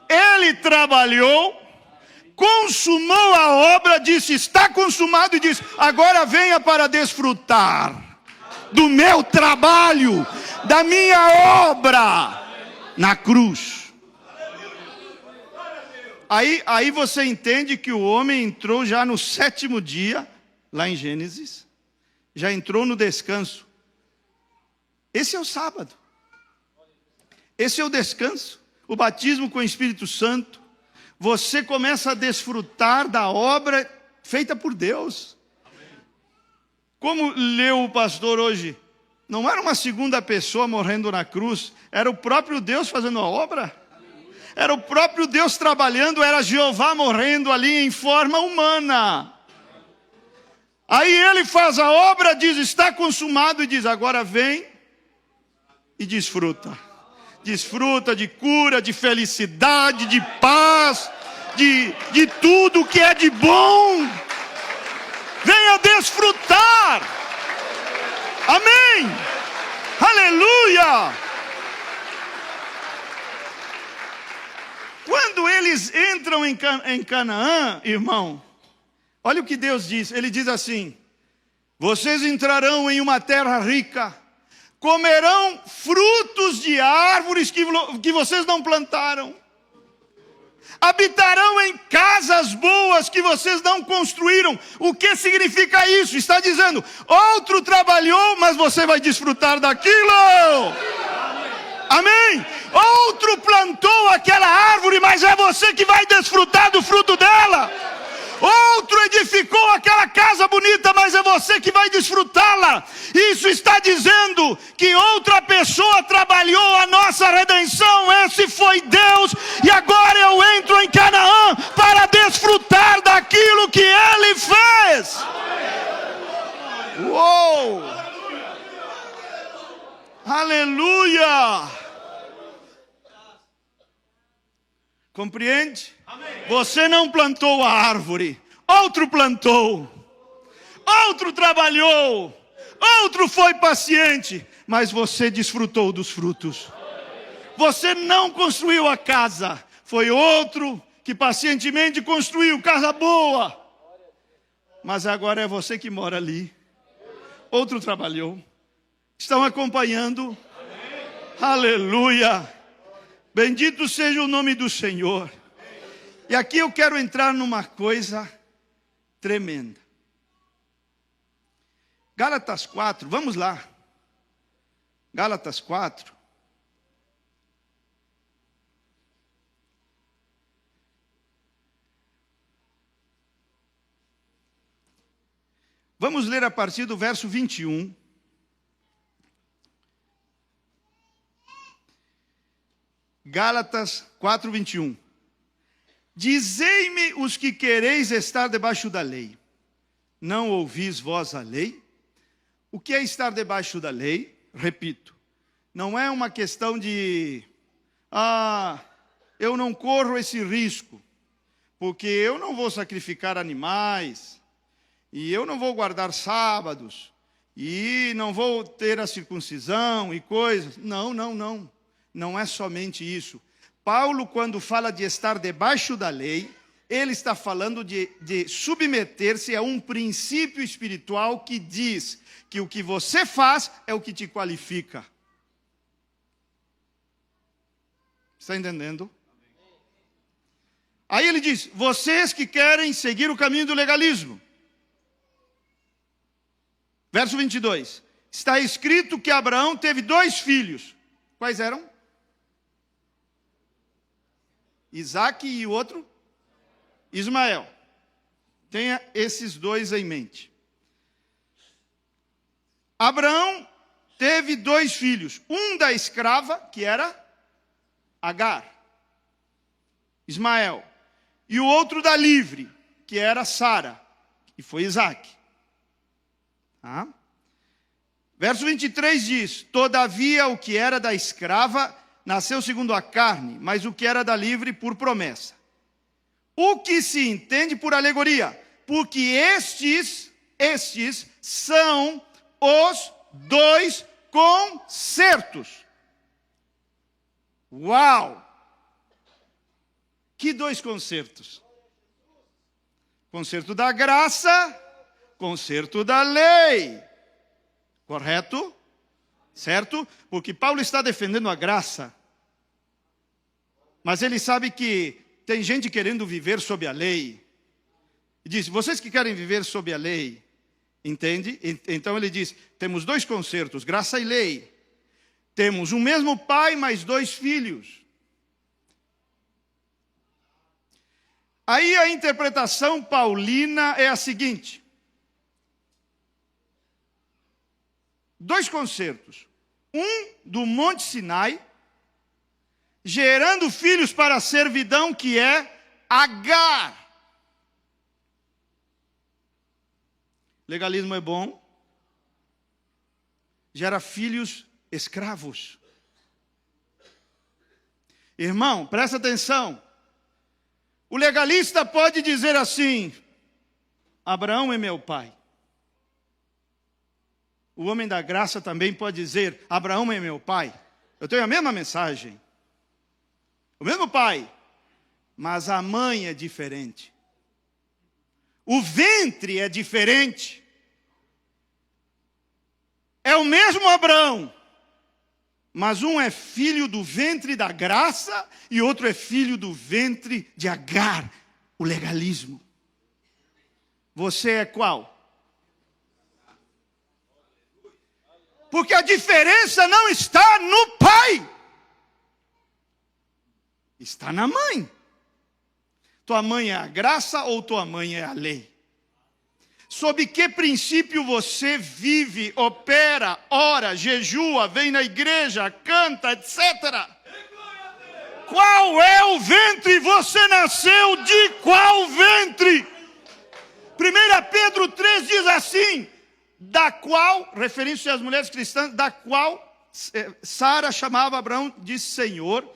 Ele trabalhou, consumou a obra, disse: está consumado, e disse: agora venha para desfrutar do meu trabalho, da minha obra na cruz. Aí você entende que o homem entrou já no 7º dia, lá em Gênesis, já entrou no descanso. Esse é o sábado. Esse é o descanso. O batismo com o Espírito Santo. Você começa a desfrutar da obra feita por Deus. Como leu o pastor hoje, não era uma segunda pessoa morrendo na cruz, era o próprio Deus fazendo a obra. Era o próprio Deus trabalhando, era Jeová morrendo ali em forma humana. Aí ele faz a obra, diz: está consumado, e diz: agora vem e desfruta. Desfruta de cura, de felicidade, de paz, de tudo que é de bom. Venha desfrutar. Amém. Aleluia. Quando eles entram em Canaã, irmão, olha o que Deus diz. Ele diz assim: vocês entrarão em uma terra rica, comerão frutos de árvores que vocês não plantaram. Habitarão em casas boas que vocês não construíram. O que significa isso? Está dizendo, outro trabalhou, mas você vai desfrutar daquilo. Amém? Outro plantou aquela árvore, mas é você que vai desfrutar do fruto dela. Outro edificou aquela casa bonita, mas é você que vai desfrutá-la. Isso está dizendo que outra pessoa trabalhou a nossa redenção. Esse foi Deus. E agora eu entro em Canaã para desfrutar daquilo que Ele fez. Uou! Aleluia! Compreende? Você não plantou a árvore, outro plantou, outro trabalhou, outro foi paciente, mas você desfrutou dos frutos. Você não construiu a casa, foi outro que pacientemente construiu casa boa, mas agora é você que mora ali. Outro trabalhou. Estão acompanhando? Aleluia! Bendito seja o nome do Senhor. E aqui eu quero entrar numa coisa tremenda. Gálatas 4, vamos lá. Gálatas 4. Vamos ler a partir do verso 21. Gálatas 4, 21. Dizei-me os que quereis estar debaixo da lei. Não ouvis vós a lei? O que é estar debaixo da lei? Repito, não é uma questão de... eu não corro esse risco, porque eu não vou sacrificar animais, e eu não vou guardar sábados, e não vou ter a circuncisão e coisas. Não, não, não. Não é somente isso. Paulo, quando fala de estar debaixo da lei, ele está falando de submeter-se a um princípio espiritual que diz que o que você faz é o que te qualifica. Está entendendo? Aí ele diz, vocês que querem seguir o caminho do legalismo. Verso 22. Está escrito que Abraão teve 2 filhos. Quais eram? Isaac e o outro? Ismael. Tenha esses 2 em mente. Abraão teve 2 filhos. Um da escrava, que era Agar, Ismael. E o outro da livre, que era Sara, que foi Isaac. Tá? Verso 23 diz, todavia o que era da escrava nasceu segundo a carne, mas o que era da livre por promessa. O que se entende por alegoria? Porque estes são os 2 concertos. Uau! Que 2 concertos? Concerto da graça, concerto da lei. Correto? Certo? Porque Paulo está defendendo a graça. Mas ele sabe que tem gente querendo viver sob a lei. E diz, vocês que querem viver sob a lei, entende? Então ele diz, temos 2 concertos, graça e lei. Temos um mesmo pai, mas 2 filhos. Aí a interpretação paulina é a seguinte. 2 concertos. Um do Monte Sinai, gerando filhos para a servidão, que é Agar. Legalismo é bom. Gera filhos escravos. Irmão, presta atenção. O legalista pode dizer assim, Abraão é meu pai. O homem da graça também pode dizer, Abraão é meu pai. Eu tenho a mesma mensagem. O mesmo pai. Mas a mãe é diferente. O ventre é diferente. É o mesmo Abraão, Mas um é filho do ventre da graça e outro é filho do ventre de Agar, o legalismo. Você é qual? Porque a diferença não está no pai, está na mãe. Tua mãe é a graça ou tua mãe é a lei? Sob que princípio você vive, opera, ora, jejua, vem na igreja, canta, etc. Qual é o ventre? Você nasceu de qual ventre? 1 Pedro 3 diz assim, da qual, referindo-se às mulheres cristãs, da qual Sara chamava Abraão de Senhor.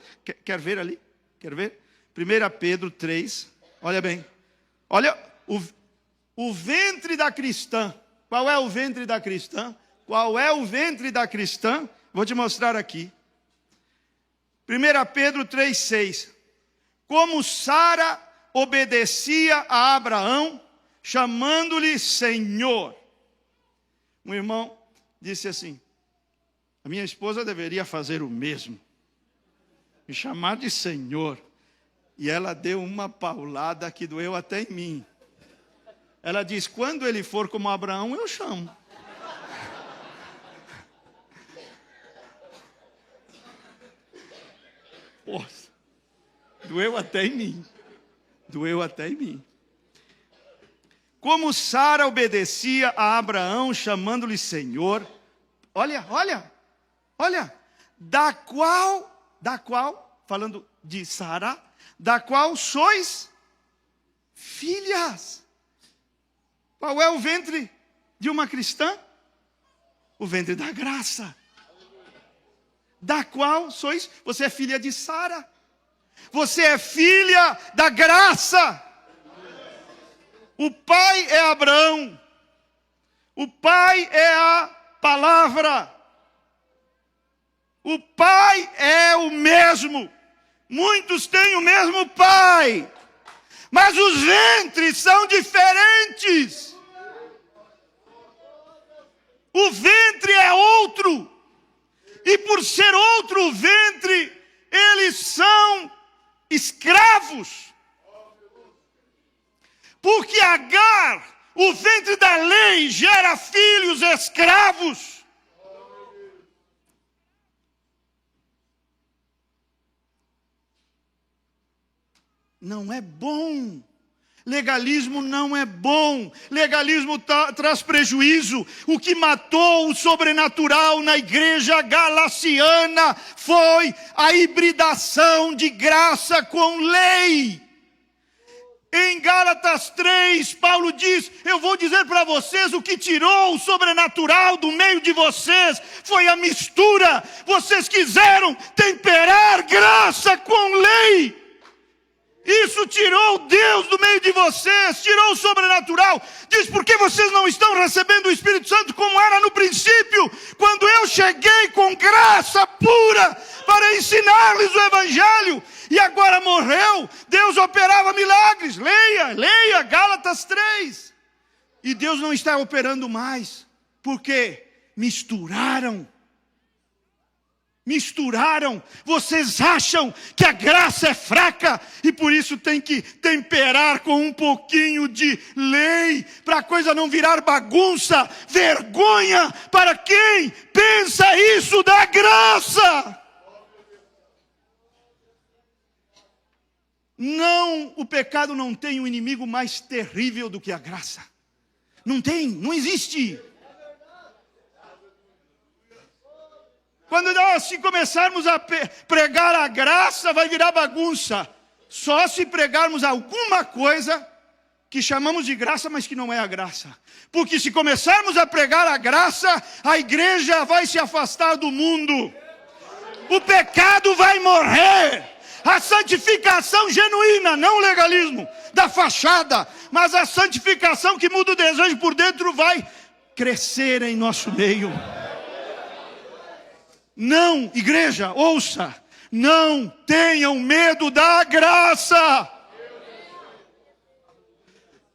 Quer ver ali? Quer ver? 1 Pedro 3, olha bem. Olha o ventre da cristã. Qual é o ventre da cristã? Qual é o ventre da cristã? Vou te mostrar aqui. 1 Pedro 3,6. Como Sara obedecia a Abraão, chamando-lhe Senhor. Um irmão disse assim, a minha esposa deveria fazer o mesmo, me chamar de Senhor. E ela deu uma paulada que doeu até em mim. Ela diz, quando ele for como Abraão, eu chamo. Poxa, doeu até em mim. Doeu até em mim. Como Sara obedecia a Abraão, chamando-lhe Senhor. Olha, da qual, falando de Sara, da qual sois filhas. Qual é o ventre de uma cristã? O ventre da graça. Da qual sois, você é filha de Sara. Você é filha da graça. O pai é Abraão. O pai é a palavra. O pai é o mesmo. Muitos têm o mesmo pai. Mas os ventres são diferentes. O ventre é outro. E por ser outro ventre, eles são escravos. Porque Agar, o ventre da lei, gera filhos escravos. Não é bom. Legalismo não é bom. Legalismo traz prejuízo. O que matou o sobrenatural na igreja galaciana foi a hibridação de graça com lei. Em Gálatas 3, Paulo diz, eu vou dizer para vocês, o que tirou o sobrenatural do meio de vocês foi a mistura. Vocês quiseram temperar graça com lei. Isso tirou Deus do meio de vocês, tirou o sobrenatural. Diz, por que vocês não estão recebendo o Espírito Santo como era no princípio, quando eu cheguei com graça pura para ensinar-lhes o Evangelho, e agora morreu, Deus operava milagres. Leia Gálatas 3. E Deus não está operando mais, porque misturaram. Vocês acham que a graça é fraca e por isso tem que temperar com um pouquinho de lei para a coisa não virar bagunça. Vergonha para quem pensa isso da graça. Não, o pecado não tem um inimigo mais terrível do que a graça. Não tem, não existe. Quando nós começarmos a pregar a graça, vai virar bagunça. Só se pregarmos alguma coisa que chamamos de graça, mas que não é a graça. Porque se começarmos a pregar a graça, a igreja vai se afastar do mundo. O pecado vai morrer. A santificação genuína, não o legalismo da fachada, mas a santificação que muda o desejo por dentro vai crescer em nosso meio. Não, igreja, ouça, não tenham medo da graça.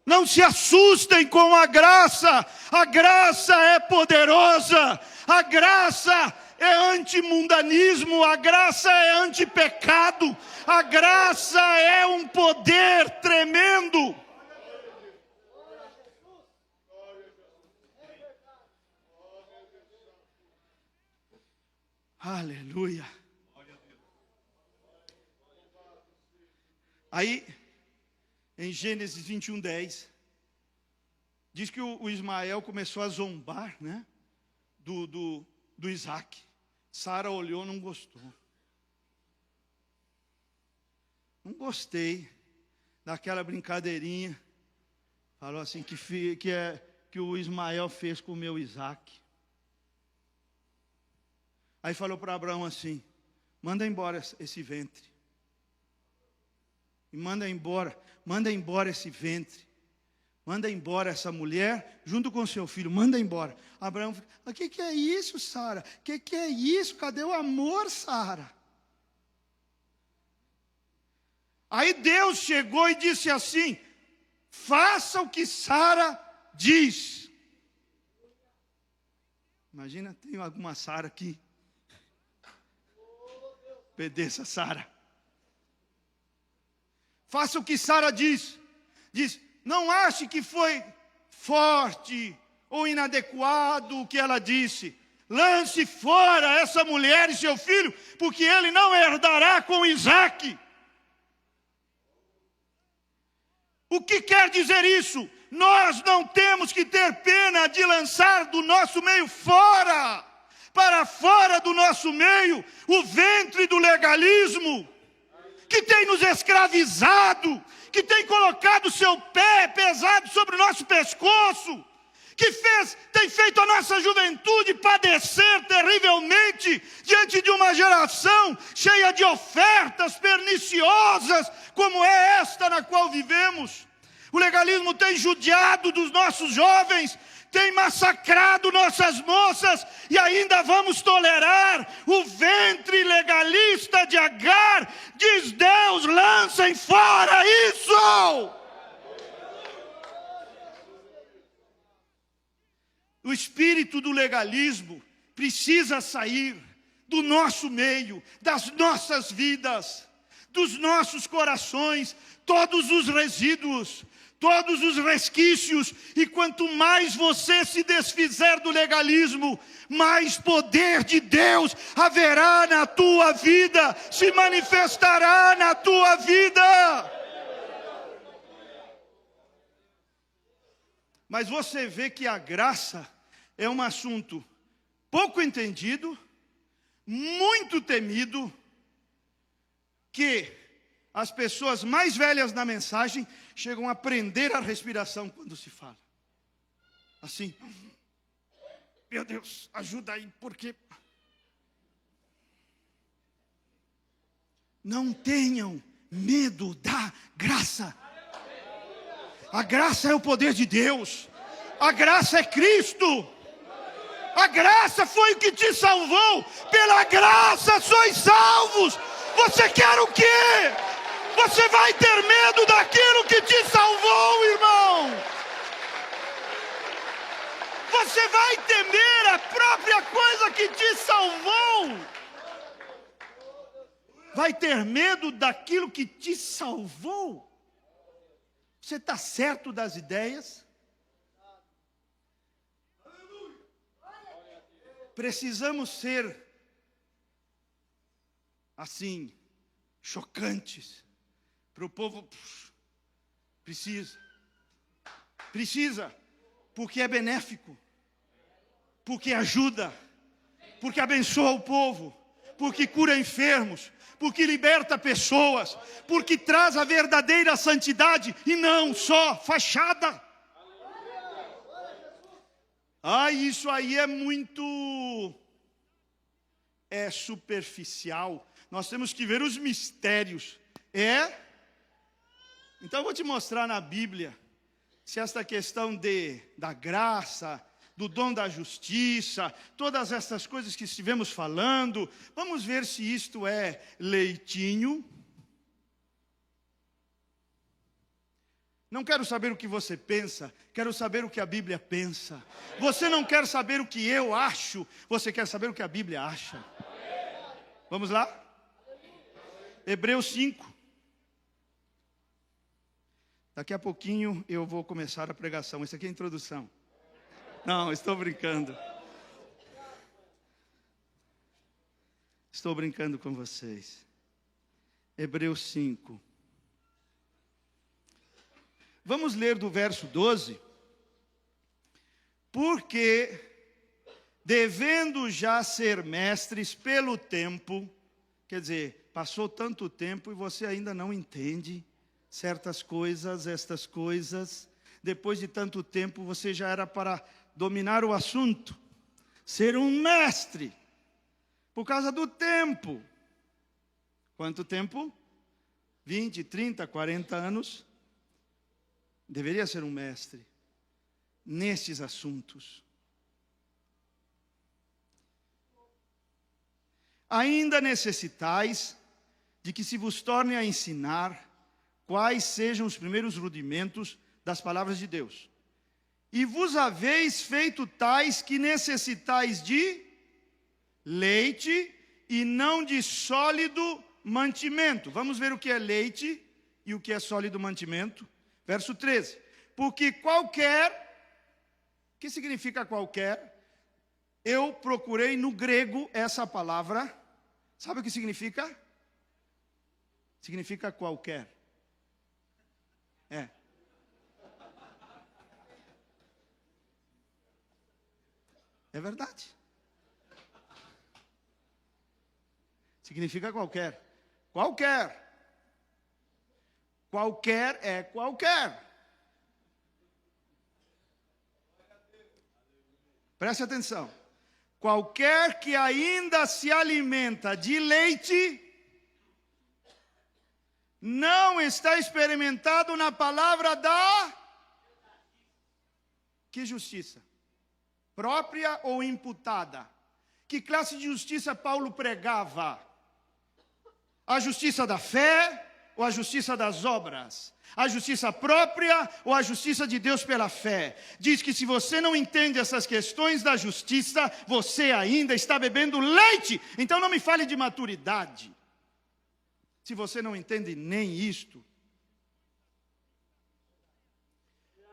Não se assustem com a graça é poderosa, a graça é antimundanismo, a graça é antipecado, a graça é um poder tremendo. Aleluia. Aí, em Gênesis 21:10, diz que o Ismael começou a zombar, né, do Isaac. Sara olhou, não gostou. Não gostei daquela brincadeirinha. Falou assim, que o Ismael fez com o meu Isaac. Aí falou para Abraão assim, manda embora esse ventre. E manda embora esse ventre. Manda embora essa mulher, junto com seu filho, manda embora. Abraão fica, o que é isso, Sara? O que é isso? Cadê o amor, Sara? Aí Deus chegou e disse assim, faça o que Sara diz. Imagina, tem alguma Sara aqui. Obedeça, Sara. Faça o que Sara diz. Diz, não ache que foi forte ou inadequado o que ela disse. Lance fora essa mulher e seu filho, porque ele não herdará com Isaque. O que quer dizer isso? Nós não temos que ter pena de lançar do nosso meio fora, para fora do nosso meio, o ventre do legalismo, que tem nos escravizado, que tem colocado seu pé pesado sobre o nosso pescoço, que tem feito a nossa juventude padecer terrivelmente diante de uma geração cheia de ofertas perniciosas, como é esta na qual vivemos. O legalismo tem judiado dos nossos jovens, tem massacrado nossas moças, e ainda vamos tolerar o ventre legalista de Agar. Diz Deus, lancem fora isso! O espírito do legalismo precisa sair do nosso meio, das nossas vidas, dos nossos corações, todos os resíduos, todos os resquícios, e quanto mais você se desfizer do legalismo, mais poder de Deus haverá na tua vida, se manifestará na tua vida. Mas você vê que a graça é um assunto pouco entendido, muito temido, que as pessoas mais velhas na mensagem chegam a prender a respiração quando se fala. Assim, meu Deus, ajuda aí, porque... Não tenham medo da graça. A graça é o poder de Deus. A graça é Cristo. A graça foi o que te salvou. Pela graça sois salvos. Você quer o quê? Você vai ter medo daquilo que te salvou, irmão. Você vai temer a própria coisa que te salvou. Vai ter medo daquilo que te salvou. Você está certo das ideias? Precisamos ser assim, chocantes, para o povo. Precisa, porque é benéfico, porque ajuda, porque abençoa o povo, porque cura enfermos, porque liberta pessoas, porque traz a verdadeira santidade e não só fachada. Isso aí é muito superficial. Nós temos que ver os mistérios. Então eu vou te mostrar na Bíblia se esta questão da graça, do dom da justiça, todas essas coisas que estivemos falando, vamos ver se isto é leitinho. Não quero saber o que você pensa, quero saber o que a Bíblia pensa. Você não quer saber o que eu acho, você quer saber o que a Bíblia acha. Vamos lá? Hebreus 5. Daqui a pouquinho eu vou começar a pregação. Isso aqui é a introdução. Não, estou brincando. Estou brincando com vocês. Hebreus 5. Vamos ler do verso 12. Porque, devendo já ser mestres pelo tempo, quer dizer, passou tanto tempo e você ainda não entende certas coisas, estas coisas. Depois de tanto tempo, você já era para dominar o assunto, ser um mestre, por causa do tempo. Quanto tempo? 20, 30, 40 anos. Deveria ser um mestre nestes assuntos. Ainda necessitais de que se vos torne a ensinar quais sejam os primeiros rudimentos das palavras de Deus. E vos haveis feito tais que necessitais de leite e não de sólido mantimento. Vamos ver o que é leite e o que é sólido mantimento. Verso 13. Porque qualquer, o que significa qualquer? Eu procurei no grego essa palavra. Sabe o que significa? Significa qualquer. É. É verdade. Significa qualquer. Qualquer. Qualquer é qualquer. Preste atenção. Qualquer que ainda se alimenta de leite, não está experimentado na palavra da... Que justiça? Própria ou imputada? Que classe de justiça Paulo pregava? A justiça da fé ou a justiça das obras? A justiça própria ou a justiça de Deus pela fé? Diz que se você não entende essas questões da justiça, você ainda está bebendo leite. Então não me fale de maturidade, se você não entende nem isto.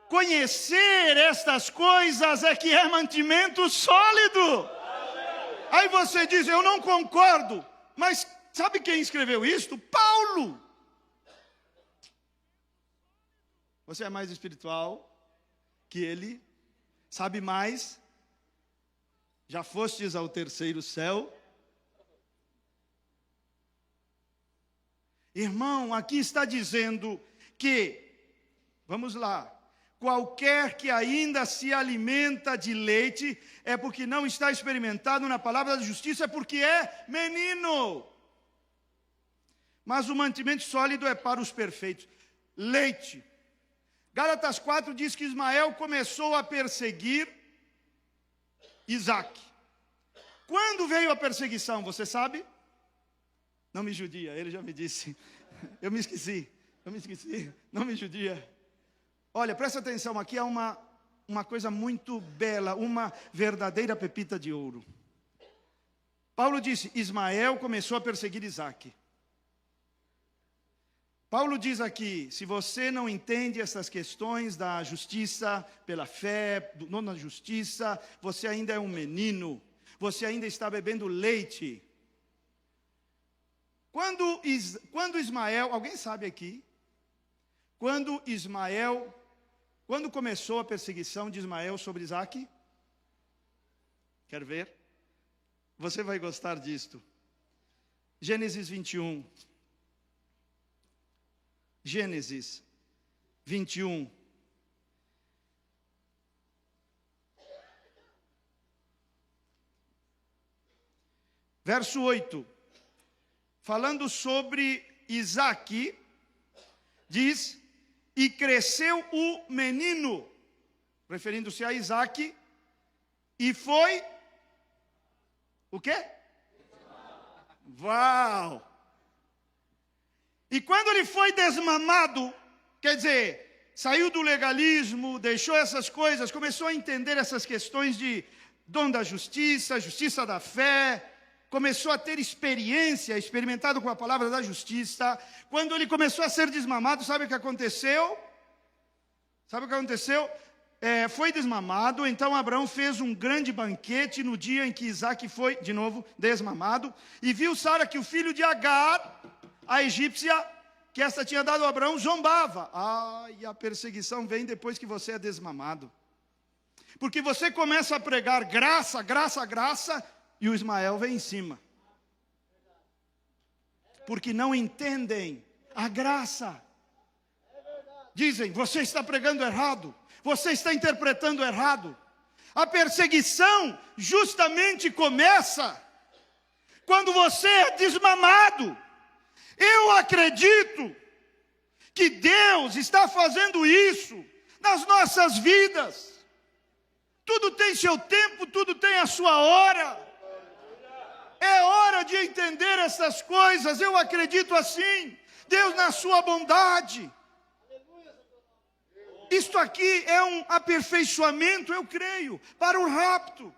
Conhecer estas coisas é que é mantimento sólido. Aí você diz, eu não concordo. Mas sabe quem escreveu isto? Paulo. Você é mais espiritual que ele, sabe mais, já fostes ao terceiro céu. Irmão, aqui está dizendo que, vamos lá, qualquer que ainda se alimenta de leite é porque não está experimentado na palavra da justiça, é porque é menino. Mas o mantimento sólido é para os perfeitos. Leite. Gálatas 4 diz que Ismael começou a perseguir Isaac. Quando veio a perseguição, você sabe? Não me judia, ele já me disse. Eu me esqueci, não me judia. Olha, presta atenção, aqui há uma coisa muito bela, uma verdadeira pepita de ouro. Paulo disse, Ismael começou a perseguir Isaac. Paulo diz aqui, se você não entende essas questões da justiça pela fé, não na justiça, você ainda é um menino, você ainda está bebendo leite. Quando Ismael, alguém sabe aqui? Quando começou a perseguição de Ismael sobre Isaac? Quer ver? Você vai gostar disto. Gênesis 21. Gênesis 21. Verso 8. Falando sobre Isaac, diz, e cresceu o menino, referindo-se a Isaac, e foi, o quê? Uau! E quando ele foi desmamado, quer dizer, saiu do legalismo, deixou essas coisas, começou a entender essas questões de dom da justiça, justiça da fé, começou a ter experimentado com a palavra da justiça. Quando ele começou a ser desmamado, sabe o que aconteceu? Foi desmamado, então Abraão fez um grande banquete no dia em que Isaac foi, de novo, desmamado, e viu Sara que o filho de Agar, a egípcia, que esta tinha dado a Abraão, zombava. E a perseguição vem depois que você é desmamado. Porque você começa a pregar graça, graça, graça, e o Ismael vem em cima. Porque não entendem a graça. Dizem, você está pregando errado. Você está interpretando errado. A perseguição justamente começa quando você é desmamado. Eu acredito que Deus está fazendo isso nas nossas vidas. Tudo tem seu tempo, tudo tem a sua hora. É hora de entender essas coisas. Eu acredito assim. Deus na sua bondade. Isto aqui é um aperfeiçoamento, eu creio, para o rapto.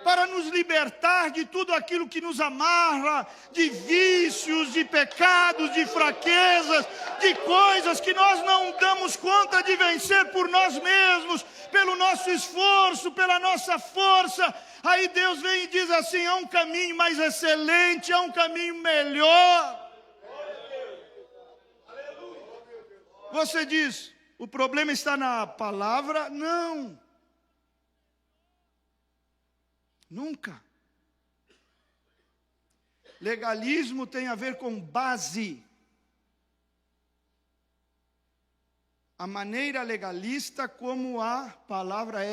Para nos libertar de tudo aquilo que nos amarra, de vícios, de pecados, de fraquezas, de coisas que nós não damos conta de vencer por nós mesmos, pelo nosso esforço, pela nossa força. Aí Deus vem e diz assim, há um caminho mais excelente, há um caminho melhor. Você diz, o problema está na palavra? Não. Nunca. Legalismo tem a ver com base. A maneira legalista como a palavra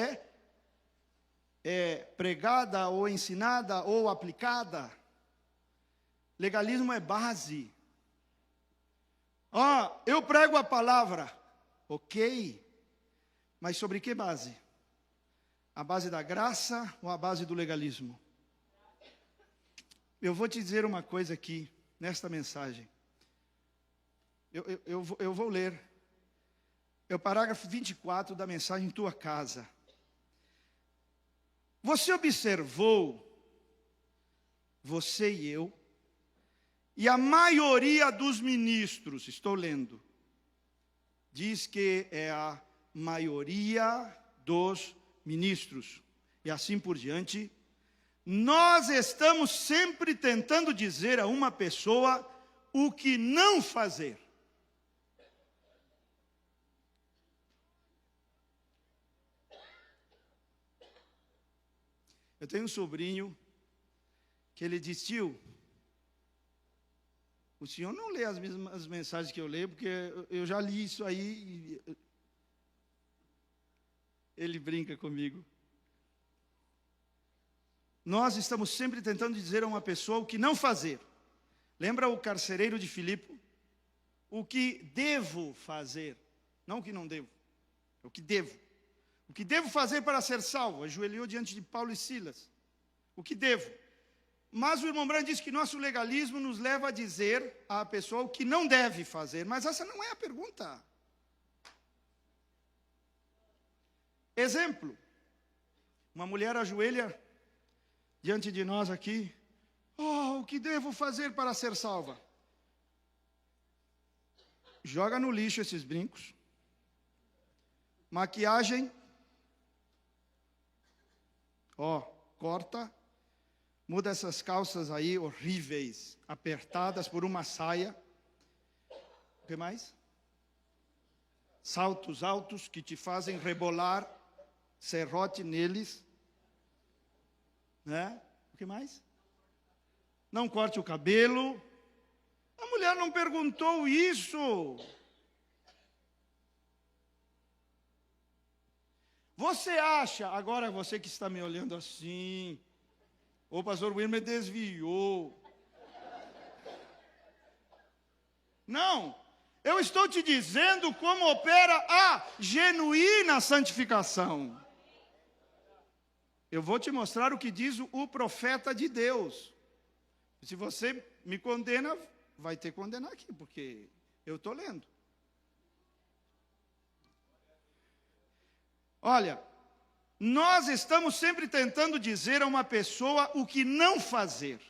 é pregada ou ensinada ou aplicada. Legalismo é base. Eu prego a palavra. Ok. Mas sobre que base? A base da graça ou a base do legalismo? Eu vou te dizer uma coisa aqui, nesta mensagem. Eu vou ler. É o parágrafo 24 da mensagem Tua Casa. Você observou, você e eu, e a maioria dos ministros, estou lendo, diz que é a maioria dos ministros, e assim por diante, nós estamos sempre tentando dizer a uma pessoa o que não fazer. Eu tenho um sobrinho que ele diz, tio, o senhor não lê as mesmas mensagens que eu leio, porque eu já li isso aí. Ele brinca comigo. Nós estamos sempre tentando dizer a uma pessoa o que não fazer. Lembra o carcereiro de Filipe? O que devo fazer, não o que não devo, é o que devo. O que devo fazer para ser salvo? Ajoelhou diante de Paulo e Silas. O que devo? Mas o irmão Branco diz que nosso legalismo nos leva a dizer à pessoa o que não deve fazer. Mas essa não é a pergunta. Exemplo. Uma mulher ajoelha diante de nós aqui. O que devo fazer para ser salva? Joga no lixo esses brincos. Maquiagem. Corta. Muda essas calças aí horríveis, apertadas por uma saia. O que mais? Saltos altos que te fazem rebolar, serrote neles. Né? O que mais? Não corte o cabelo. A mulher não perguntou isso. Você acha, agora você que está me olhando assim, o pastor Wilmer desviou. Não, eu estou te dizendo como opera a genuína santificação. Eu vou te mostrar o que diz o profeta de Deus. Se você me condena, vai ter que condenar aqui, porque eu estou lendo. Olha, nós estamos sempre tentando dizer a uma pessoa o que não fazer.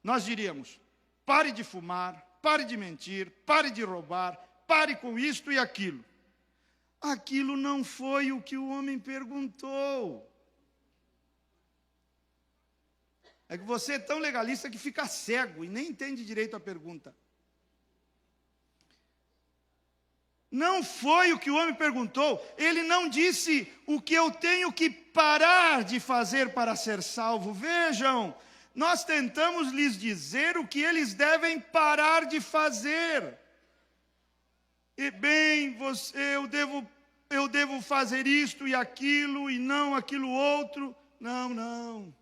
Nós diríamos: pare de fumar, pare de mentir, pare de roubar, pare com isto e aquilo. Aquilo não foi o que o homem perguntou. É que você é tão legalista que fica cego e nem entende direito a pergunta. Não foi o que o homem perguntou. Ele não disse o que eu tenho que parar de fazer para ser salvo. Vejam, nós tentamos lhes dizer o que eles devem parar de fazer. E bem, eu devo fazer isto e aquilo e não aquilo outro. Não.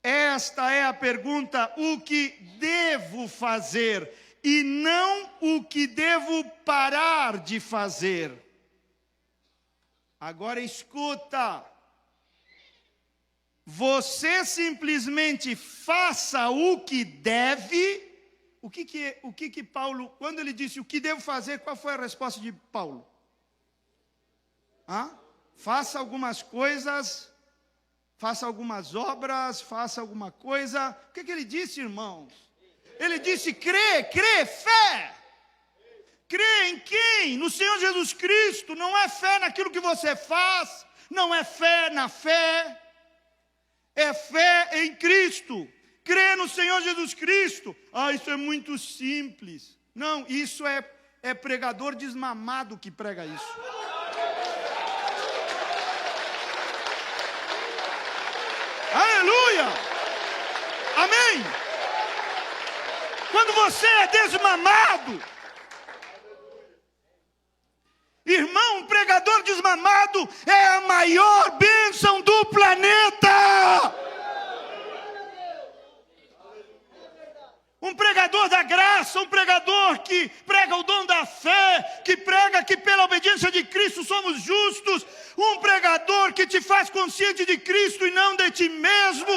Esta é a pergunta: o que devo fazer? E não o que devo parar de fazer. Agora escuta. Você simplesmente faça o que deve. O que Paulo, quando ele disse o que devo fazer, qual foi a resposta de Paulo? Faça algumas coisas, faça algumas obras, faça alguma coisa. O que ele disse, irmãos? Ele disse: crê, fé. Crê em quem? No Senhor Jesus Cristo. Não é fé naquilo que você faz, não é fé na fé, é fé em Cristo. Crê no Senhor Jesus Cristo. Isso é muito simples. Não, isso é pregador desmamado que prega isso. Aleluia! Amém! Quando você é desmamado, irmão, um pregador desmamado é a maior bênção do planeta. Um pregador da graça, um pregador que prega o dom da fé, que prega que pela obediência de Cristo somos justos, um pregador que te faz consciente de Cristo e não de ti mesmo.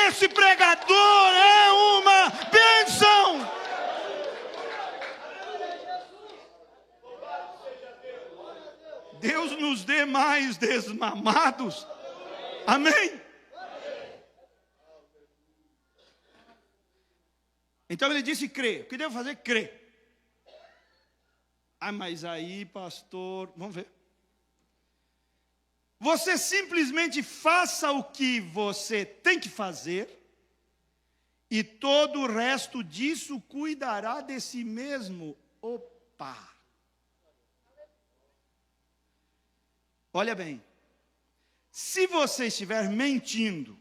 Esse pregador é uma bênção. Deus nos dê mais desmamados. Amém? Então ele disse: crê. O que devo fazer? Crê. Mas aí, pastor, vamos ver. Você simplesmente faça o que você tem que fazer, e todo o resto disso cuidará de si mesmo. Opa! Olha bem, se você estiver mentindo,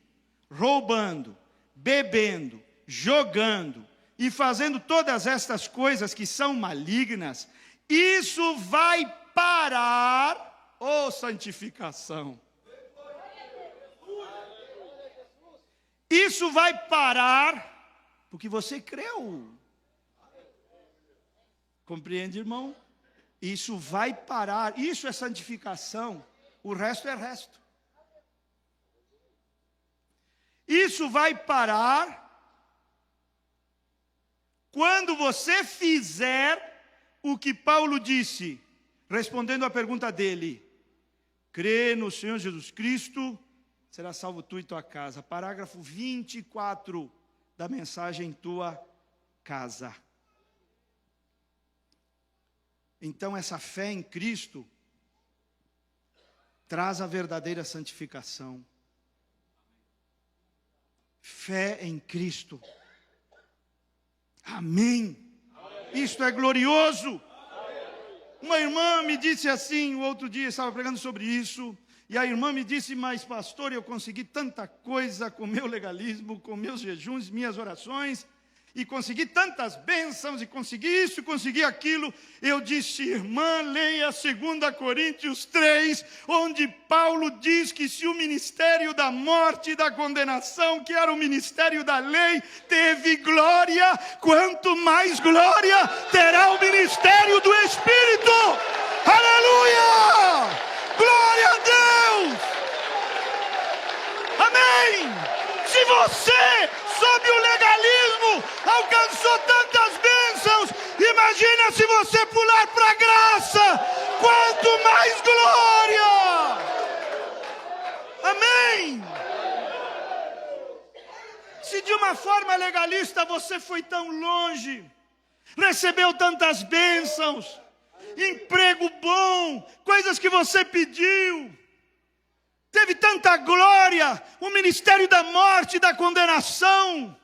roubando, bebendo, jogando e fazendo todas estas coisas que são malignas, isso vai parar, santificação. Isso vai parar porque você creu. Compreende, irmão? Isso vai parar. Isso é santificação. O resto é resto. Isso vai parar quando você fizer o que Paulo disse, respondendo à pergunta dele: crê no Senhor Jesus Cristo, será salvo tu e tua casa. Parágrafo 24 da mensagem Tua Casa. Então essa fé em Cristo traz a verdadeira santificação. Fé em Cristo. Amém. Isto é glorioso. Uma irmã me disse assim, o outro dia estava pregando sobre isso, e a irmã me disse: mas pastor, eu consegui tanta coisa com meu legalismo, com meus jejuns, minhas orações, e consegui tantas bênçãos, e consegui isso, consegui aquilo. Eu disse: irmã, leia 2 Coríntios 3, onde Paulo diz que se o ministério da morte e da condenação, que era o ministério da lei, teve glória, quanto mais glória terá o ministério do Espírito. Aleluia! Glória a Deus! Amém! Se você, sob o legalismo, alcançou tantas bênçãos, imagina se você pular para a graça. quanto mais glória. Amém. Se de uma forma legalista você foi tão longe, recebeu tantas bênçãos, emprego bom, coisas que você pediu, teve tanta glória, o ministério da morte e da condenação,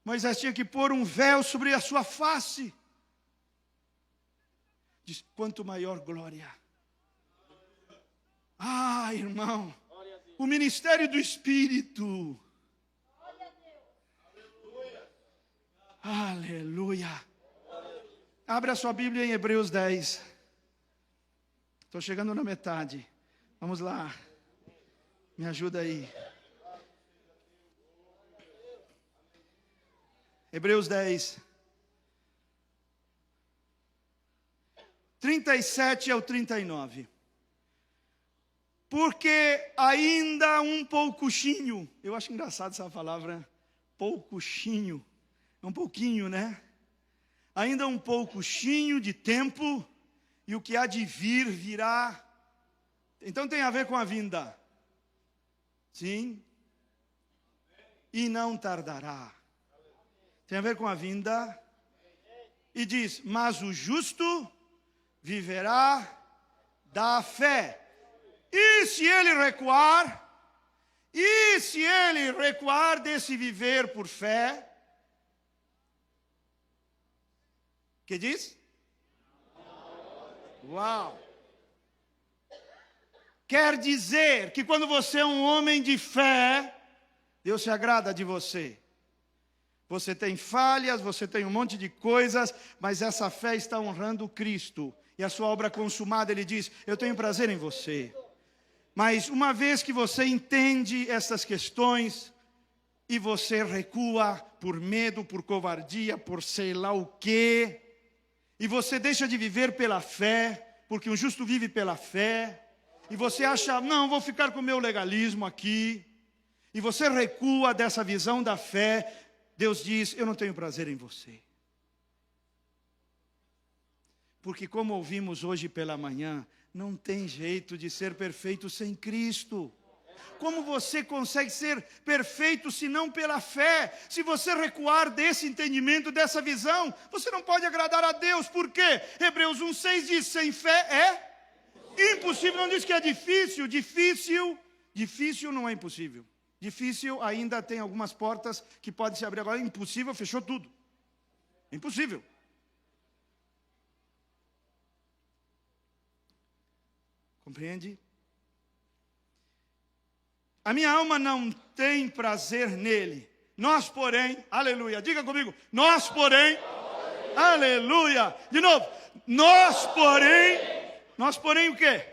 Moisés tinha que pôr um véu sobre a sua face. Diz, quanto maior glória. Ah, irmão, o ministério do Espírito. Aleluia. Abre a sua Bíblia em Hebreus 10. Estou chegando na metade. Vamos lá. Me ajuda aí. Hebreus 10. 37 ao 39. Porque ainda um pouquinho. Eu acho engraçado essa palavra, pouquinho. É um pouquinho, né? Ainda um pouquinho de tempo, e o que há de vir, virá. Então tem a ver com a vinda. Sim. E não tardará. Tem a ver com a vinda. E diz, mas o justo viverá da fé. E se ele recuar? E se ele recuar desse viver por fé? Que diz? Uau! Quer dizer que quando você é um homem de fé, Deus se agrada de você. Você tem falhas, você tem um monte de coisas, mas essa fé está honrando Cristo. E a sua obra consumada, Ele diz, eu tenho prazer em você. Mas uma vez que você entende essas questões, e você recua por medo, por covardia, por sei lá o quê, e você deixa de viver pela fé, porque um justo vive pela fé, e você acha, não, vou ficar com o meu legalismo aqui, e você recua dessa visão da fé, Deus diz, eu não tenho prazer em você. Porque como ouvimos hoje pela manhã, não tem jeito de ser perfeito sem Cristo. Como você consegue ser perfeito se não pela fé? Se você recuar desse entendimento, dessa visão, você não pode agradar a Deus. Por quê? Hebreus 1,6 diz, sem fé é impossível. Não diz que é difícil. Difícil não é impossível. Difícil ainda tem algumas portas que podem se abrir. Agora impossível, fechou tudo. Impossível. Compreende? A minha alma não tem prazer nele. Nós, porém, aleluia, diga comigo, nós, porém, aleluia. De novo, nós, porém o quê?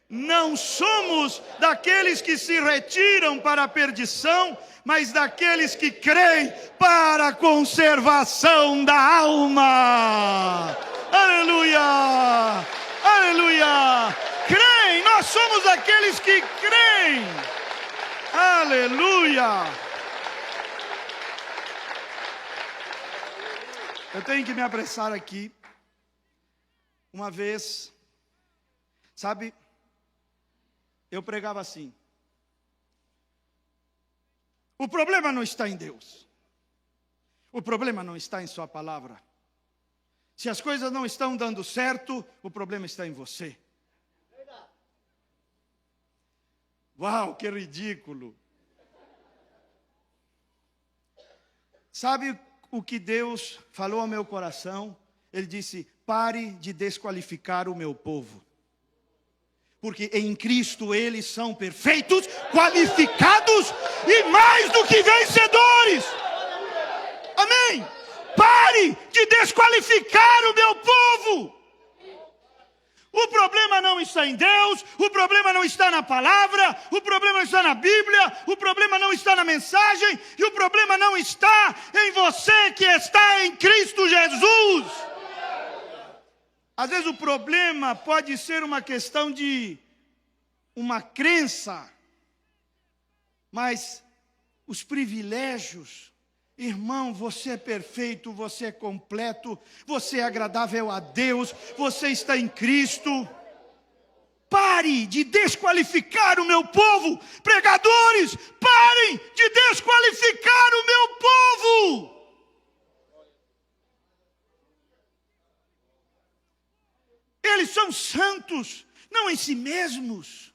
Não somos daqueles que se retiram para a perdição, mas daqueles que creem para a conservação da alma. Aleluia, aleluia. Creem, nós somos aqueles que creem. Aleluia! Eu tenho que me apressar aqui. Uma vez, sabe, eu pregava assim. O problema não está em Deus. O problema não está em sua palavra. Se as coisas não estão dando certo, o problema está em você. Uau, que ridículo. Sabe o que Deus falou ao meu coração? Ele disse, pare de desqualificar o meu povo. Porque em Cristo eles são perfeitos, qualificados e mais do que vencedores. Amém? Pare de desqualificar o meu povo. O problema não está em Deus, o problema não está na palavra, o problema não está na Bíblia, o problema não está na mensagem, e o problema não está em você que está em Cristo Jesus. Às vezes o problema pode ser uma questão de uma crença, mas os privilégios Irmão, você é perfeito, você é completo, você é agradável a Deus, você está em Cristo. Pare de desqualificar o meu povo. Pregadores, parem de desqualificar o meu povo. Eles são santos, não em si mesmos,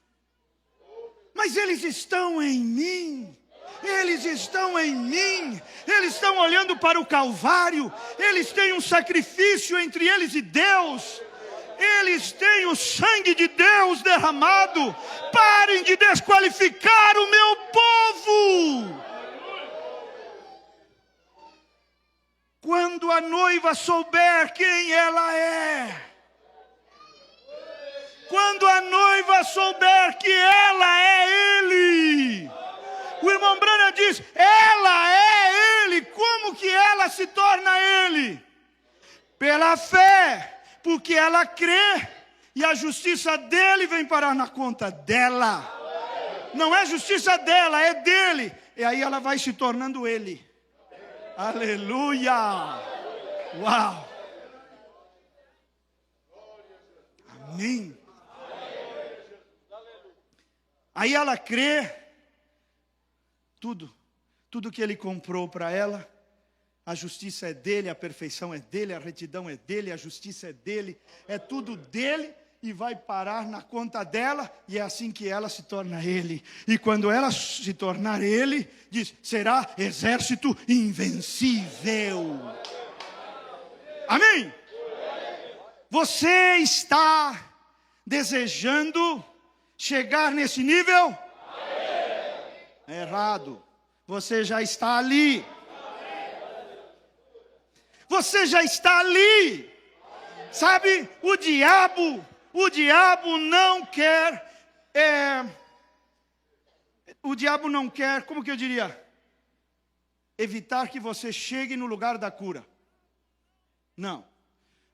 mas eles estão em mim. Eles estão em mim, eles estão olhando para o Calvário, eles têm um sacrifício entre eles e Deus, eles têm o sangue de Deus derramado. Parem de desqualificar o meu povo. Quando a noiva souber quem ela é, quando a noiva souber que ela é Ele, o irmão Branham diz, ela é Ele. Como que ela se torna Ele? Pela fé, porque ela crê, e a justiça dele vem parar na conta dela. Não é justiça dela, é dele. E aí ela vai se tornando Ele. Aleluia! Uau! Amém. Aí ela crê. Tudo que Ele comprou para ela, a justiça é dele, a perfeição é dele, a retidão é dele, a justiça é dele, é tudo dele, e vai parar na conta dela, e é assim que ela se torna Ele. E quando ela se tornar Ele, diz, será exército invencível. Amém? Você está desejando chegar nesse nível? É errado. Você já está ali. Você já está ali. Sabe, o diabo não quer, como que eu diria? Evitar que você chegue no lugar da cura. Não.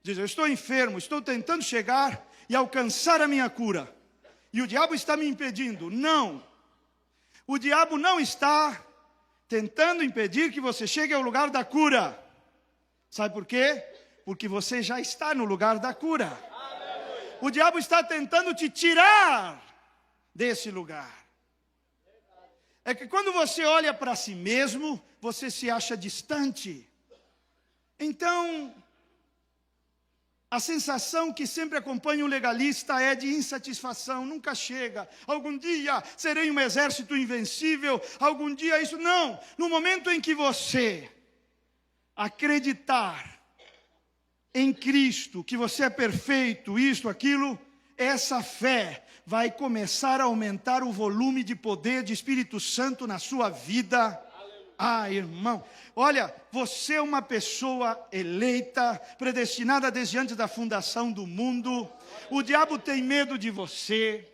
Diz, eu estou enfermo, estou tentando chegar e alcançar a minha cura. E o diabo está me impedindo. Não. O diabo não está tentando impedir que você chegue ao lugar da cura. Sabe por quê? Porque você já está no lugar da cura. O diabo está tentando te tirar desse lugar. É que quando você olha para si mesmo, você se acha distante. Então, a sensação que sempre acompanha o legalista é de insatisfação, nunca chega. Algum dia serei um exército invencível, algum dia isso. Não, no momento em que você acreditar em Cristo, que você é perfeito, isto, aquilo, essa fé vai começar a aumentar o volume de poder de Espírito Santo na sua vida. Ah, irmão, olha, você é uma pessoa eleita, predestinada desde antes da fundação do mundo. O diabo tem medo de você.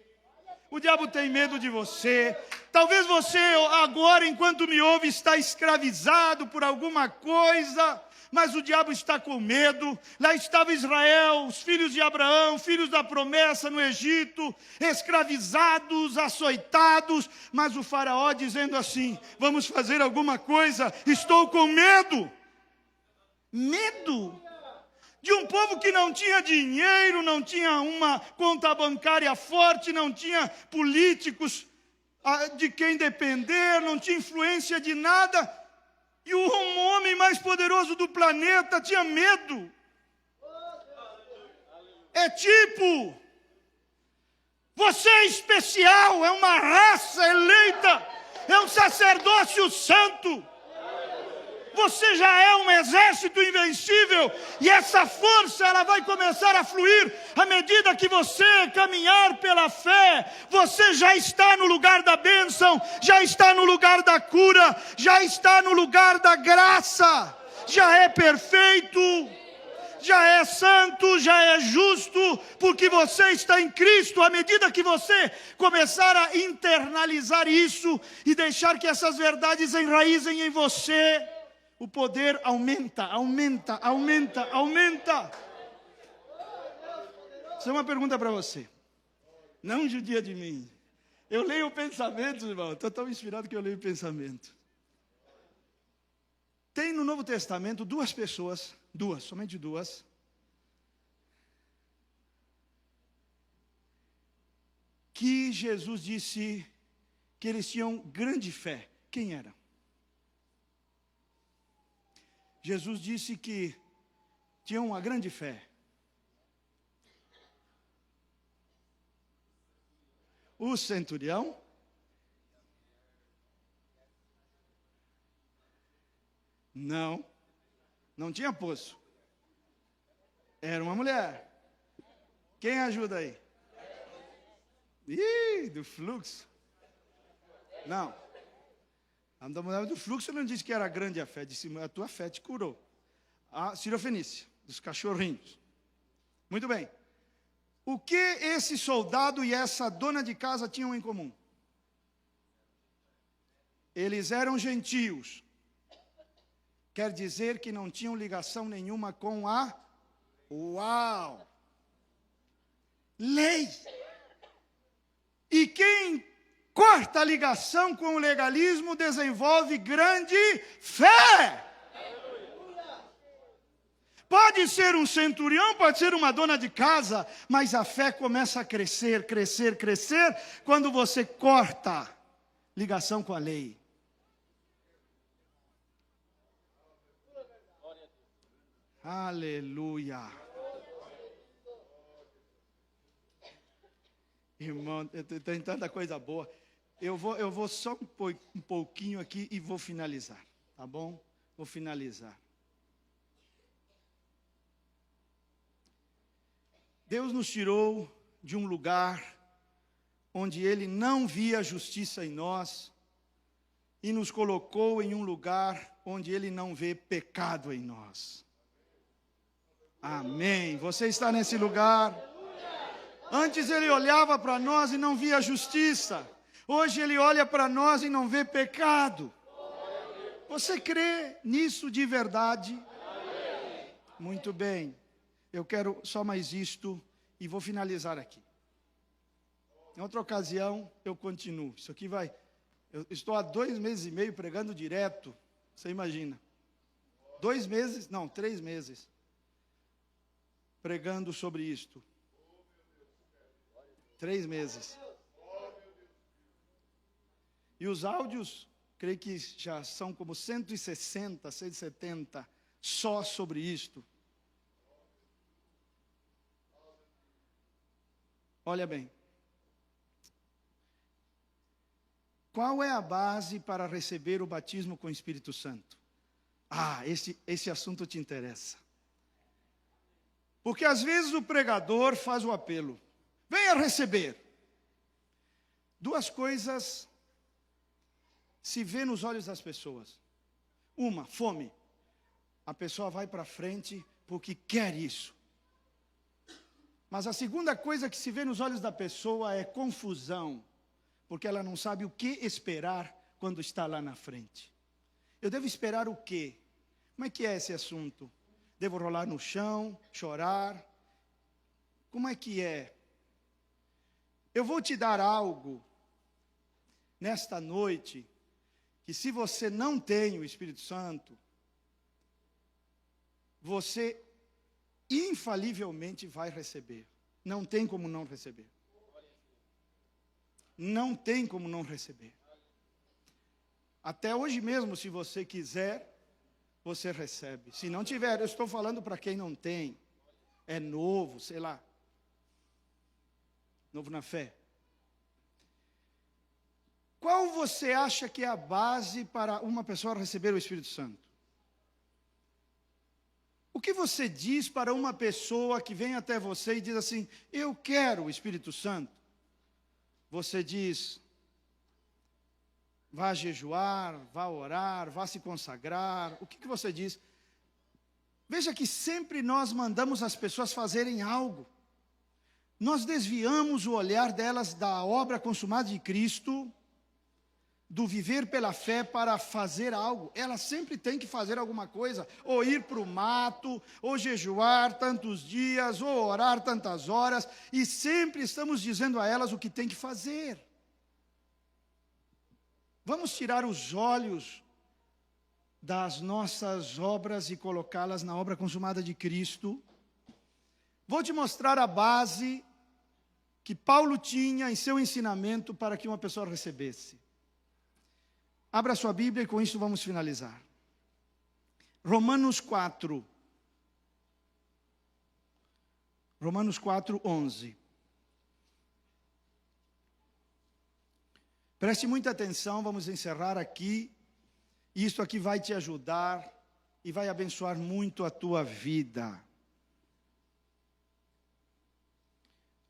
O diabo tem medo de você. Talvez você agora, enquanto me ouve, está escravizado por alguma coisa, mas o diabo está com medo. Lá estava Israel, os filhos de Abraão, filhos da promessa no Egito, escravizados, açoitados, mas o faraó dizendo assim, vamos fazer alguma coisa, estou com medo. Medo de um povo que não tinha dinheiro, não tinha uma conta bancária forte, não tinha políticos de quem depender, não tinha influência de nada. E o homem mais poderoso do planeta tinha medo. É tipo, você é especial, é uma raça eleita, é um sacerdócio santo. Você já é um exército invencível, e essa força ela vai começar a fluir à medida que você caminhar pela fé. Você já está no lugar da bênção, já está no lugar da cura, já está no lugar da graça, já é perfeito, já é santo, já é justo, porque você está em Cristo. À medida que você começar a internalizar isso e deixar que essas verdades enraizem em você, o poder aumenta, aumenta, aumenta, aumenta. Isso é uma pergunta para você. Não judia de mim. Eu leio pensamentos, irmão. Estou tão inspirado que eu leio pensamento. Tem no Novo Testamento duas pessoas, somente duas, que Jesus disse que eles tinham grande fé. Quem era? Jesus disse que tinham uma grande fé. O centurião, não tinha poço. Era uma mulher. Quem ajuda aí? Ih, do fluxo. Não. A mulher do fluxo não disse que era grande a fé, disse a tua fé te curou. A Sirofenícia, dos cachorrinhos. Muito bem. O que esse soldado e essa dona de casa tinham em comum? Eles eram gentios. Quer dizer que não tinham ligação nenhuma com a lei. E quem corta a ligação com o legalismo desenvolve grande fé. Pode ser um centurião, pode ser uma dona de casa, mas a fé começa a crescer, crescer, crescer, quando você corta ligação com a lei. Aleluia. Irmão, tem tanta coisa boa. Eu vou só um pouquinho aqui e vou finalizar, tá bom? Vou finalizar. Deus nos tirou de um lugar onde Ele não via justiça em nós e nos colocou em um lugar onde Ele não vê pecado em nós. Amém. Você está nesse lugar? Antes Ele olhava para nós e não via justiça. Hoje Ele olha para nós e não vê pecado. Você crê nisso de verdade? Muito bem. Eu quero só mais isto e vou finalizar aqui. Em outra ocasião, eu continuo. Isso aqui vai... Eu estou há 2 meses e meio pregando direto. Você imagina. 2 meses, não, 3 meses. Pregando sobre isto. 3 meses. E os áudios, creio que já são como 160, 170, só sobre isto. Olha bem. Qual é a base para receber o batismo com o Espírito Santo? Esse assunto te interessa. Porque às vezes o pregador faz o apelo. Venha receber. 2 coisas se vê nos olhos das pessoas. Uma, fome. A pessoa vai para frente porque quer isso. Mas a segunda coisa que se vê nos olhos da pessoa é confusão, porque ela não sabe o que esperar quando está lá na frente. Eu devo esperar o quê? Como é que é esse assunto? Devo rolar no chão, chorar? Como é que é? Eu vou te dar algo nesta noite, que se você não tem o Espírito Santo, você infalivelmente vai receber. Não tem como não receber. Não tem como não receber. Até hoje mesmo, se você quiser, você recebe. Se não tiver, eu estou falando para quem não tem. É novo, sei lá. Novo na fé. Qual você acha que é a base para uma pessoa receber o Espírito Santo? O que você diz para uma pessoa que vem até você e diz assim, eu quero o Espírito Santo? Você diz, vá jejuar, vá orar, vá se consagrar. O que você diz? Veja que sempre nós mandamos as pessoas fazerem algo. Nós desviamos o olhar delas da obra consumada de Cristo, do viver pela fé para fazer algo. Ela sempre tem que fazer alguma coisa, ou ir para o mato, ou jejuar tantos dias, ou orar tantas horas, e sempre estamos dizendo a elas o que tem que fazer. Vamos tirar os olhos das nossas obras e colocá-las na obra consumada de Cristo, vou te mostrar a base que Paulo tinha em seu ensinamento para que uma pessoa recebesse. Abra sua Bíblia e com isso vamos finalizar. Romanos 4. Romanos 4, 11. Preste muita atenção, vamos encerrar aqui. Isso aqui vai te ajudar e vai abençoar muito a tua vida.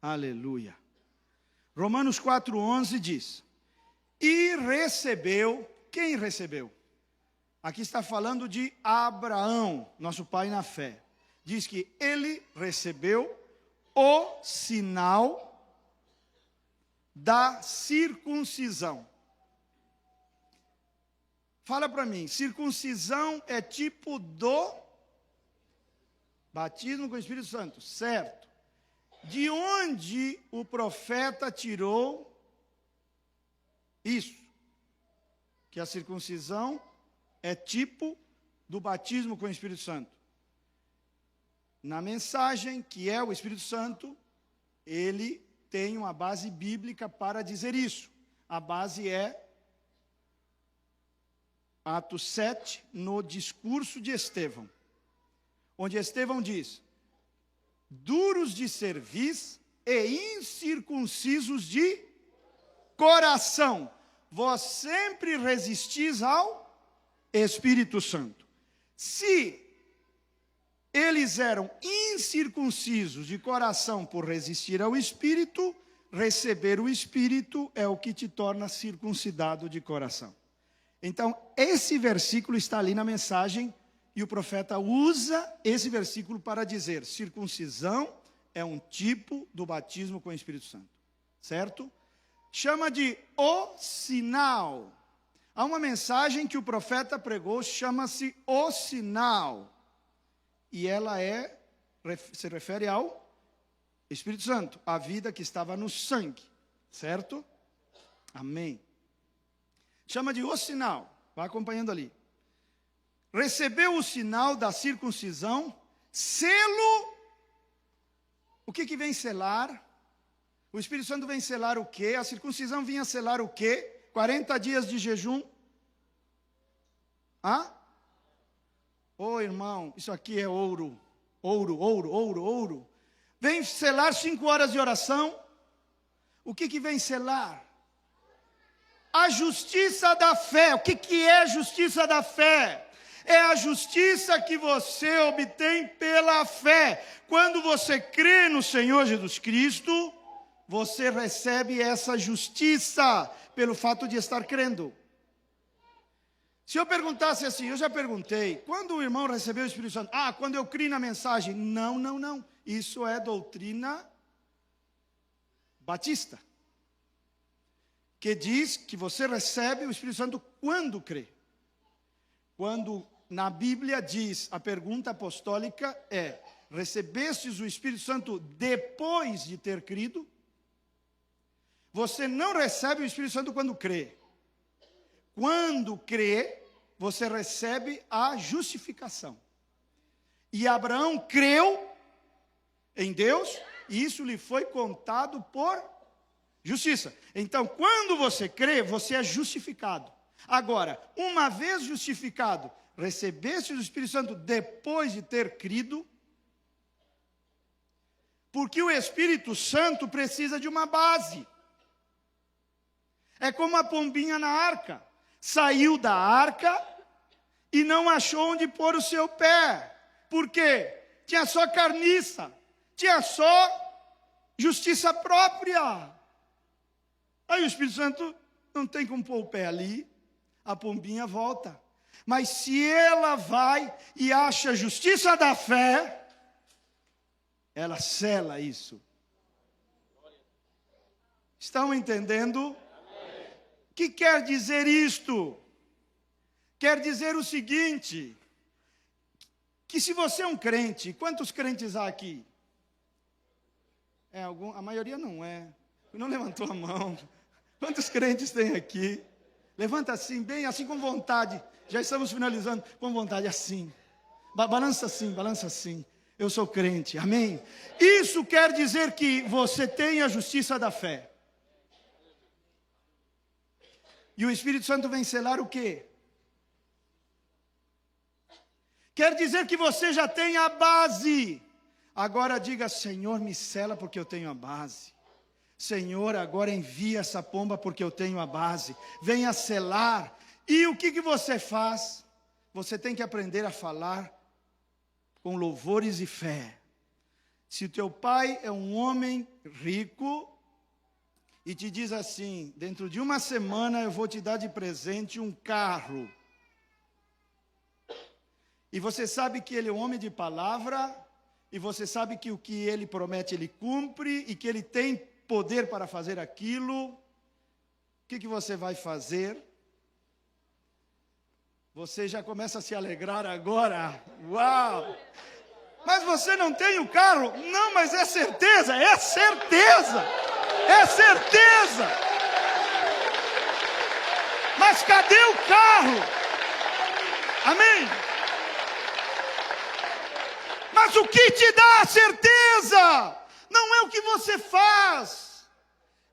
Aleluia. Romanos 4:11 diz: e recebeu, quem recebeu? Aqui está falando de Abraão, nosso pai na fé. Diz que ele recebeu o sinal da circuncisão. Fala para mim, circuncisão é tipo do batismo com o Espírito Santo, certo? De onde o profeta tirou isso? Que a circuncisão é tipo do batismo com o Espírito Santo. Na mensagem, que é o Espírito Santo, ele tem uma base bíblica para dizer isso. A base é Atos 7, no discurso de Estevão, onde Estevão diz: duros de cerviz e incircuncisos de coração, vós sempre resistis ao Espírito Santo. Se eles eram incircuncisos de coração por resistir ao Espírito, receber o Espírito é o que te torna circuncidado de coração. Então, esse versículo está ali na mensagem, e o profeta usa esse versículo para dizer: circuncisão é um tipo do batismo com o Espírito Santo. Certo? Chama de o sinal. Há uma mensagem que o profeta pregou, chama-se o sinal. E ela se refere ao Espírito Santo, a vida que estava no sangue. Certo? Amém. Chama de o sinal. Vai acompanhando ali. Recebeu o sinal da circuncisão, selo. O que vem selar? O Espírito Santo vem selar o quê? A circuncisão vinha selar o quê? 40 dias de jejum. Irmão, isso aqui é ouro. Ouro. Vem selar 5 horas de oração. O que vem selar? A justiça da fé. O que é a justiça da fé? É a justiça que você obtém pela fé. Quando você crê no Senhor Jesus Cristo, você recebe essa justiça pelo fato de estar crendo. Se eu perguntasse assim, eu já perguntei, quando o irmão recebeu o Espírito Santo? Quando eu criei na mensagem. Não. Isso é doutrina batista, que diz que você recebe o Espírito Santo quando crê. Quando na Bíblia diz, a pergunta apostólica é: recebestes o Espírito Santo depois de ter crido? Você não recebe o Espírito Santo quando crê. Quando crê, você recebe a justificação. E Abraão creu em Deus, e isso lhe foi contado por justiça. Então, quando você crê, você é justificado. Agora, uma vez justificado, recebeste o Espírito Santo depois de ter crido, porque o Espírito Santo precisa de uma base. É como a pombinha na arca. Saiu da arca e não achou onde pôr o seu pé. Por quê? Tinha só carniça. Tinha só justiça própria. Aí o Espírito Santo não tem como pôr o pé ali. A pombinha volta. Mas se ela vai e acha a justiça da fé, ela sela isso. Estão entendendo? O que quer dizer isto? Quer dizer o seguinte, que se você é um crente, quantos crentes há aqui? A maioria não é. Não levantou a mão. Quantos crentes tem aqui? Levanta assim, bem assim com vontade. Já estamos finalizando. Com vontade, assim. Balança assim, balança assim. Eu sou crente, amém? Isso quer dizer que você tem a justiça da fé. E o Espírito Santo vem selar o quê? Quer dizer que você já tem a base. Agora diga, Senhor, me sela porque eu tenho a base. Senhor, agora envia essa pomba porque eu tenho a base. Venha selar. E o que você faz? Você tem que aprender a falar com louvores e fé. Se o teu pai é um homem rico e te diz assim, dentro de uma semana eu vou te dar de presente um carro. E você sabe que ele é um homem de palavra, e você sabe que o que ele promete ele cumpre, e que ele tem poder para fazer aquilo. O que você vai fazer? Você já começa a se alegrar agora. Uau! Mas você não tem o carro? Não, mas é certeza, é certeza! É certeza! Mas cadê o carro? Amém? Mas o que te dá a certeza? Não é o que você faz.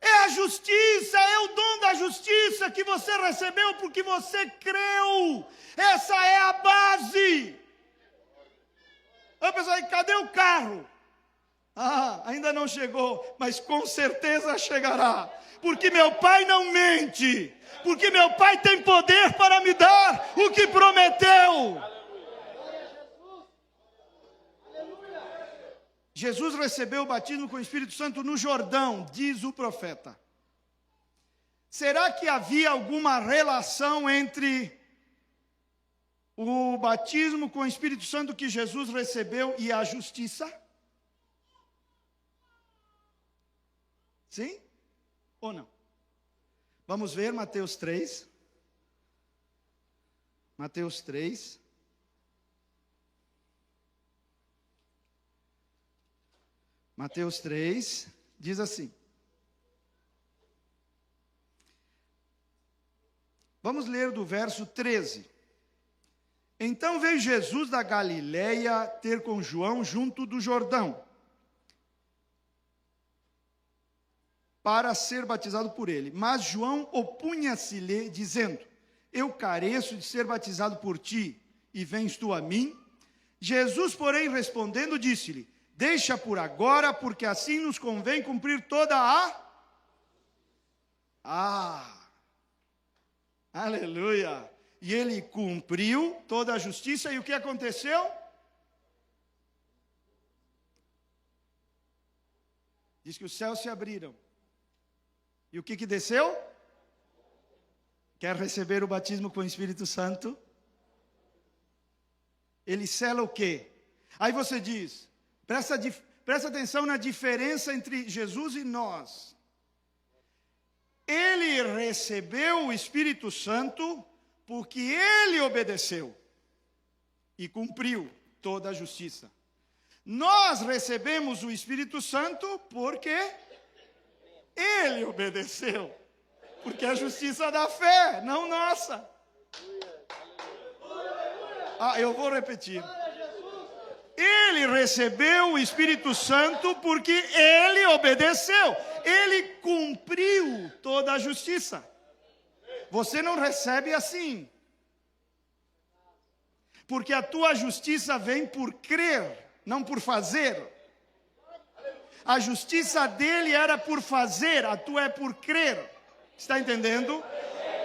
É a justiça, é o dom da justiça que você recebeu porque você creu. Essa é a base. Aí pessoal, cadê o carro? Ah, ainda não chegou, mas com certeza chegará. Porque meu pai não mente. Porque meu pai tem poder para me dar o que prometeu. Jesus recebeu o batismo com o Espírito Santo no Jordão, diz o profeta. Será que havia alguma relação entre o batismo com o Espírito Santo que Jesus recebeu e a justiça? Sim ou não? Vamos ver Mateus 3. Mateus 3. Mateus 3 diz assim. Vamos ler do verso 13. Então veio Jesus da Galileia ter com João junto do Jordão, para ser batizado por ele. Mas João opunha-se-lhe, dizendo, eu careço de ser batizado por ti, e vens tu a mim? Jesus, porém, respondendo, disse-lhe, deixa por agora, porque assim nos convém cumprir toda aleluia. E ele cumpriu toda a justiça, e o que aconteceu? Diz que os céus se abriram. E o que desceu? Quer receber o batismo com o Espírito Santo? Ele sela o quê? Aí você diz, presta atenção na diferença entre Jesus e nós. Ele recebeu o Espírito Santo porque ele obedeceu e cumpriu toda a justiça. Nós recebemos o Espírito Santo porque ele obedeceu. Porque é a justiça da fé, não nossa. Eu vou repetir. Ele recebeu o Espírito Santo porque ele obedeceu. Ele cumpriu toda a justiça. Você não recebe assim. Porque a tua justiça vem por crer, não por fazer. A justiça dele era por fazer, a tua é por crer. Está entendendo?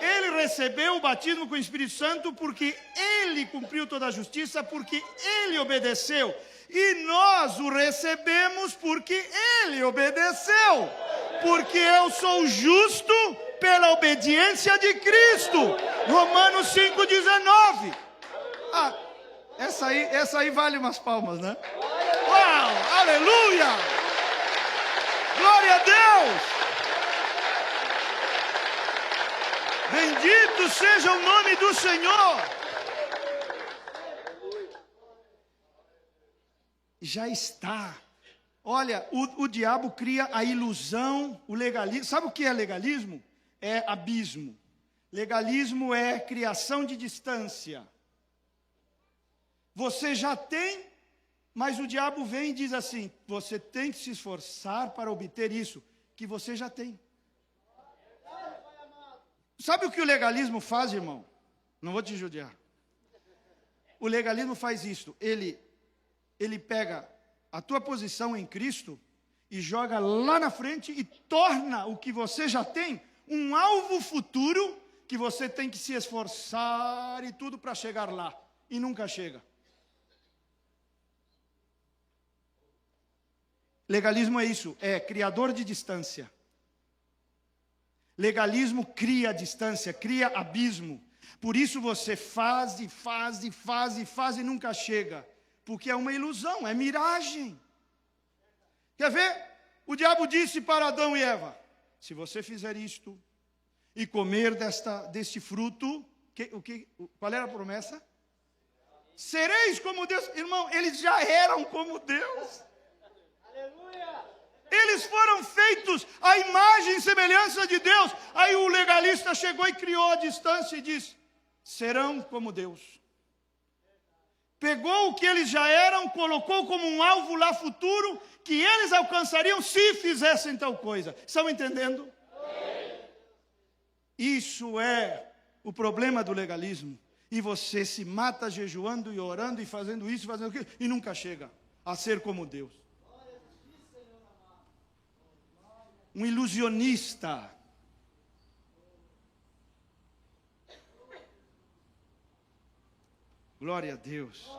Ele recebeu o batismo com o Espírito Santo porque ele cumpriu toda a justiça, porque ele obedeceu. E nós o recebemos porque ele obedeceu. Porque eu sou justo pela obediência de Cristo. Romanos 5,19. Essa aí vale umas palmas, né? Uau! Aleluia! Glória a Deus! Bendito seja o nome do Senhor! Já está. Olha, o diabo cria a ilusão, o legalismo. Sabe o que é legalismo? É abismo. Legalismo é criação de distância. Você já tem, mas o diabo vem e diz assim: você tem que se esforçar para obter isso que você já tem. Sabe o que o legalismo faz, irmão? Não vou te judiar. O legalismo faz isso. Ele pega a tua posição em Cristo e joga lá na frente e torna o que você já tem um alvo futuro que você tem que se esforçar e tudo para chegar lá. E nunca chega. Legalismo é isso, é criador de distância. Legalismo cria distância, cria abismo. Por isso você faz e nunca chega. Porque é uma ilusão, é miragem. Quer ver? O diabo disse para Adão e Eva: se você fizer isto e comer deste fruto, qual era a promessa? Sereis como Deus. Irmão, eles já eram como Deus. Eles foram feitos à imagem e semelhança de Deus. Aí o legalista chegou e criou a distância e disse: serão como Deus. Pegou o que eles já eram, colocou como um alvo lá futuro, que eles alcançariam se fizessem tal coisa. Estão entendendo? Isso é o problema do legalismo. E você se mata jejuando e orando e fazendo isso, fazendo aquilo, e nunca chega a ser como Deus. Um ilusionista. Glória a Deus.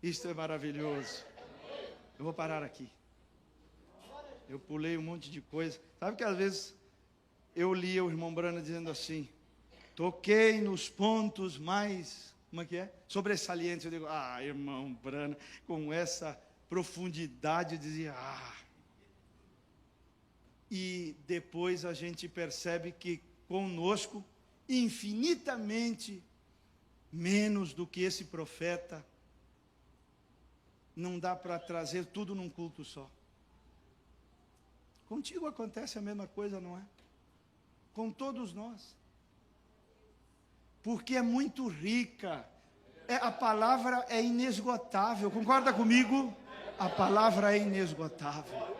Isto é maravilhoso. Eu vou parar aqui. Eu pulei um monte de coisa. Sabe que às vezes eu lia o irmão Brana dizendo assim: toquei nos pontos mais, como é que é? Sobressalientes. Eu digo: irmão Brana, com essa profundidade, eu dizia: E depois a gente percebe que conosco, infinitamente menos do que esse profeta, não dá para trazer tudo num culto só. Contigo acontece a mesma coisa, não é? Com todos nós. Porque é muito rica. A palavra é inesgotável. Concorda comigo? A palavra é inesgotável.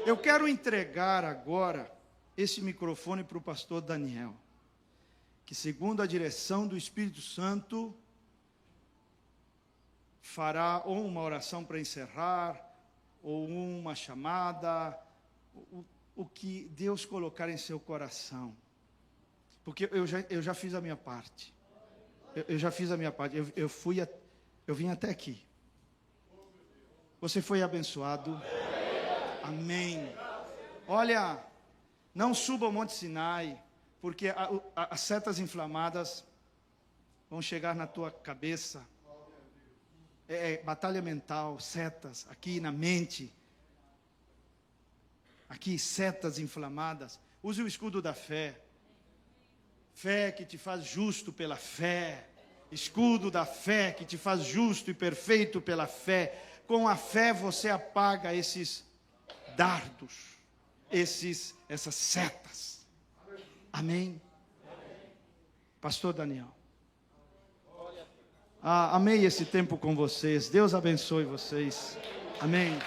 Eu quero entregar agora esse microfone para o pastor Daniel, que segundo a direção do Espírito Santo, fará ou uma oração para encerrar, ou uma chamada, o que Deus colocar em seu coração. Porque eu já fiz a minha parte. Eu já fiz a minha parte. Eu vim até aqui. Você foi abençoado. Amém. Olha, não suba ao Monte Sinai, porque as setas inflamadas vão chegar na tua cabeça. Batalha mental, setas aqui na mente. Aqui, setas inflamadas. Use o escudo da fé. Fé que te faz justo pela fé. Escudo da fé que te faz justo e perfeito pela fé. Com a fé você apaga esses dardos, essas setas. Amém? Pastor Daniel. Amei esse tempo com vocês. Deus abençoe vocês. Amém.